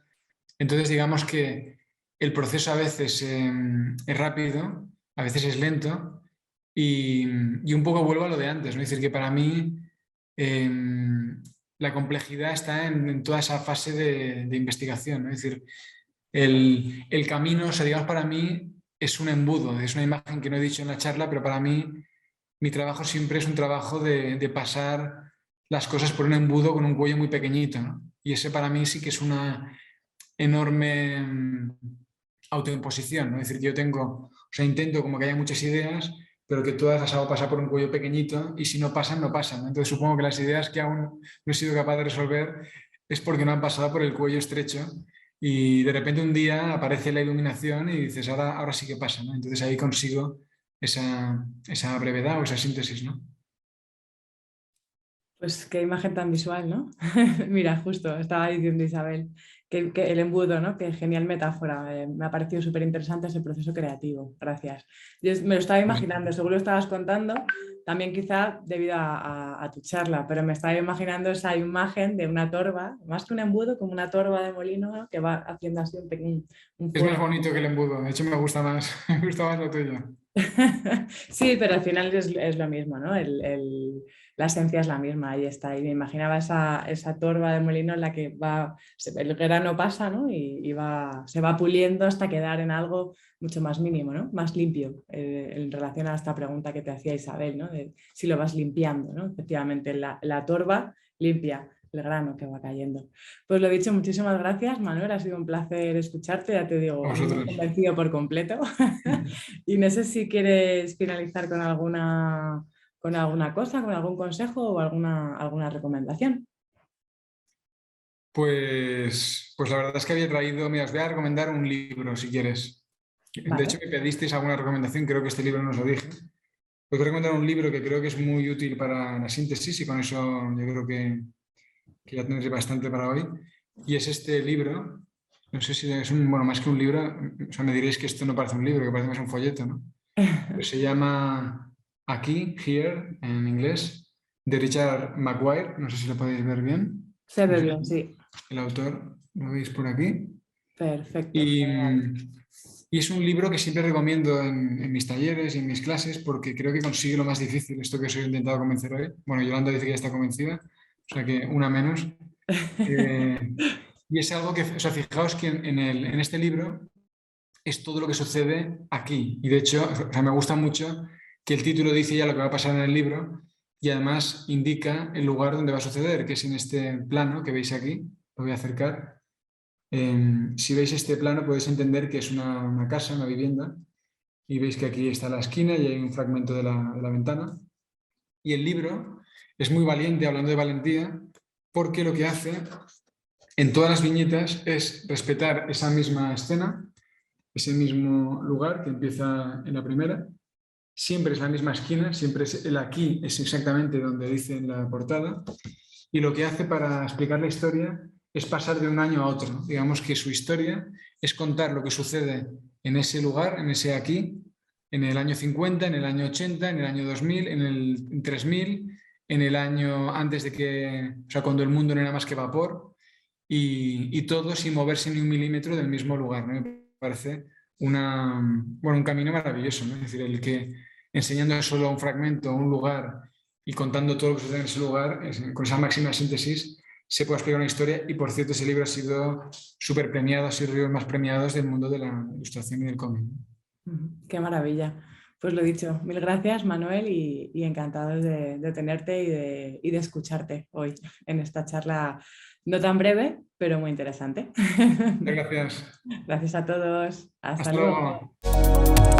Entonces, digamos que el proceso a veces es rápido, a veces es lento y un poco vuelvo a lo de antes, ¿no? Es decir, que para mí eh, la complejidad está en toda esa fase de investigación, ¿no? Es decir, el camino, o sea, digamos, para mí es un embudo, es una imagen que no he dicho en la charla, pero para mí mi trabajo siempre es un trabajo de pasar las cosas por un embudo con un cuello muy pequeñito, ¿no? Y ese para mí sí que es una enorme autoimposición, ¿no? Es decir, yo tengo, o sea, intento como que haya muchas ideas, pero que todas las hago pasar por un cuello pequeñito y si no pasan, no pasan, ¿no? Entonces supongo que las ideas que aún no he sido capaz de resolver es porque no han pasado por el cuello estrecho y de repente un día aparece la iluminación y dices, ahora sí que pasa, ¿no? Entonces ahí consigo esa brevedad o esa síntesis, ¿no? Pues qué imagen tan visual, ¿no? Mira, justo, estaba diciendo Isabel, que el embudo, ¿no? Qué genial metáfora. Me ha parecido súper interesante ese proceso creativo. Gracias. Yo me lo estaba imaginando, según lo estabas contando, también quizá debido a tu charla, pero me estaba imaginando esa imagen de una torba, más que un embudo, como una torba de molino que va haciendo así un Es más fuego. bonito que el embudo, de hecho me gusta más, me gusta más lo tuyo. Sí, pero al final es lo mismo, ¿no? La esencia es la misma, ahí está. Y me imaginaba esa torba de molino en la que el grano pasa, ¿no? Se va puliendo hasta quedar en algo mucho más mínimo, ¿no? Más limpio, en relación a esta pregunta que te hacía Isabel, ¿no? De si lo vas limpiando, ¿no? Efectivamente, la torba limpia el grano que va cayendo. Pues lo dicho, muchísimas gracias, Manuel. Ha sido un placer escucharte. Ya te A digo, a mí me ha vosotros. convencido por completo. Y no sé si quieres finalizar con alguna cosa, con algún consejo o alguna recomendación. Pues la verdad es que había traído, mira, os voy a recomendar un libro si quieres. De hecho, Vale. me pedisteis alguna recomendación, creo que este libro no os lo dije. Os voy a recomendar un libro que creo que es muy útil para la síntesis y con eso yo creo que ya tendré bastante para hoy. Y es este libro, no sé si es un, bueno, más que un libro, o sea, me diréis que esto no parece un libro, que parece más un folleto, ¿no? Pero se llama Aquí, Here, en inglés, de Richard Maguire, no sé si lo podéis ver bien. Se No ve sé bien, si sí. el autor lo veis por aquí. Perfecto, Y, genial. y es un libro que siempre recomiendo en mis talleres y en mis clases porque creo que consigue lo más difícil, esto que os he intentado convencer hoy. Bueno, Yolanda dice que ya está convencida, o sea que una menos. Eh, y es algo que, o sea, fijaos que en este libro es todo lo que sucede aquí. Y de hecho, o sea, me gusta mucho que el título dice ya lo que va a pasar en el libro y además indica el lugar donde va a suceder, que es en este plano que veis aquí. Lo voy a acercar. Si veis este plano podéis entender que es una casa, una vivienda, y veis que aquí está la esquina y hay un fragmento de la ventana. Y el libro es muy valiente, hablando de valentía, porque lo que hace en todas las viñetas es respetar esa misma escena, ese mismo lugar que empieza en la primera. Siempre es la misma esquina, siempre es el aquí, es exactamente donde dice en la portada. Y lo que hace para explicar la historia es pasar de un año a otro, ¿no? Digamos que su historia es contar lo que sucede en ese lugar, en ese aquí, en el año 50, en el año 80, en el año 2000, en el 3000, en el año antes de que, o sea, cuando el mundo no era más que vapor, y todo sin moverse ni un milímetro del mismo lugar, ¿no? Me parece un camino maravilloso, ¿no? Es decir, el que enseñando solo un fragmento, un lugar y contando todo lo que sucede en ese lugar, con esa máxima síntesis, se pueda explicar una historia. Y por cierto, ese libro ha sido súper premiado, ha sido uno de los más premiados del mundo de la ilustración y del cómic. Qué maravilla. Pues lo dicho, mil gracias, Manuel, y encantados de tenerte y de escucharte hoy en esta charla no tan breve, pero muy interesante. Muchas gracias. Gracias a todos. Hasta Hasta luego. luego.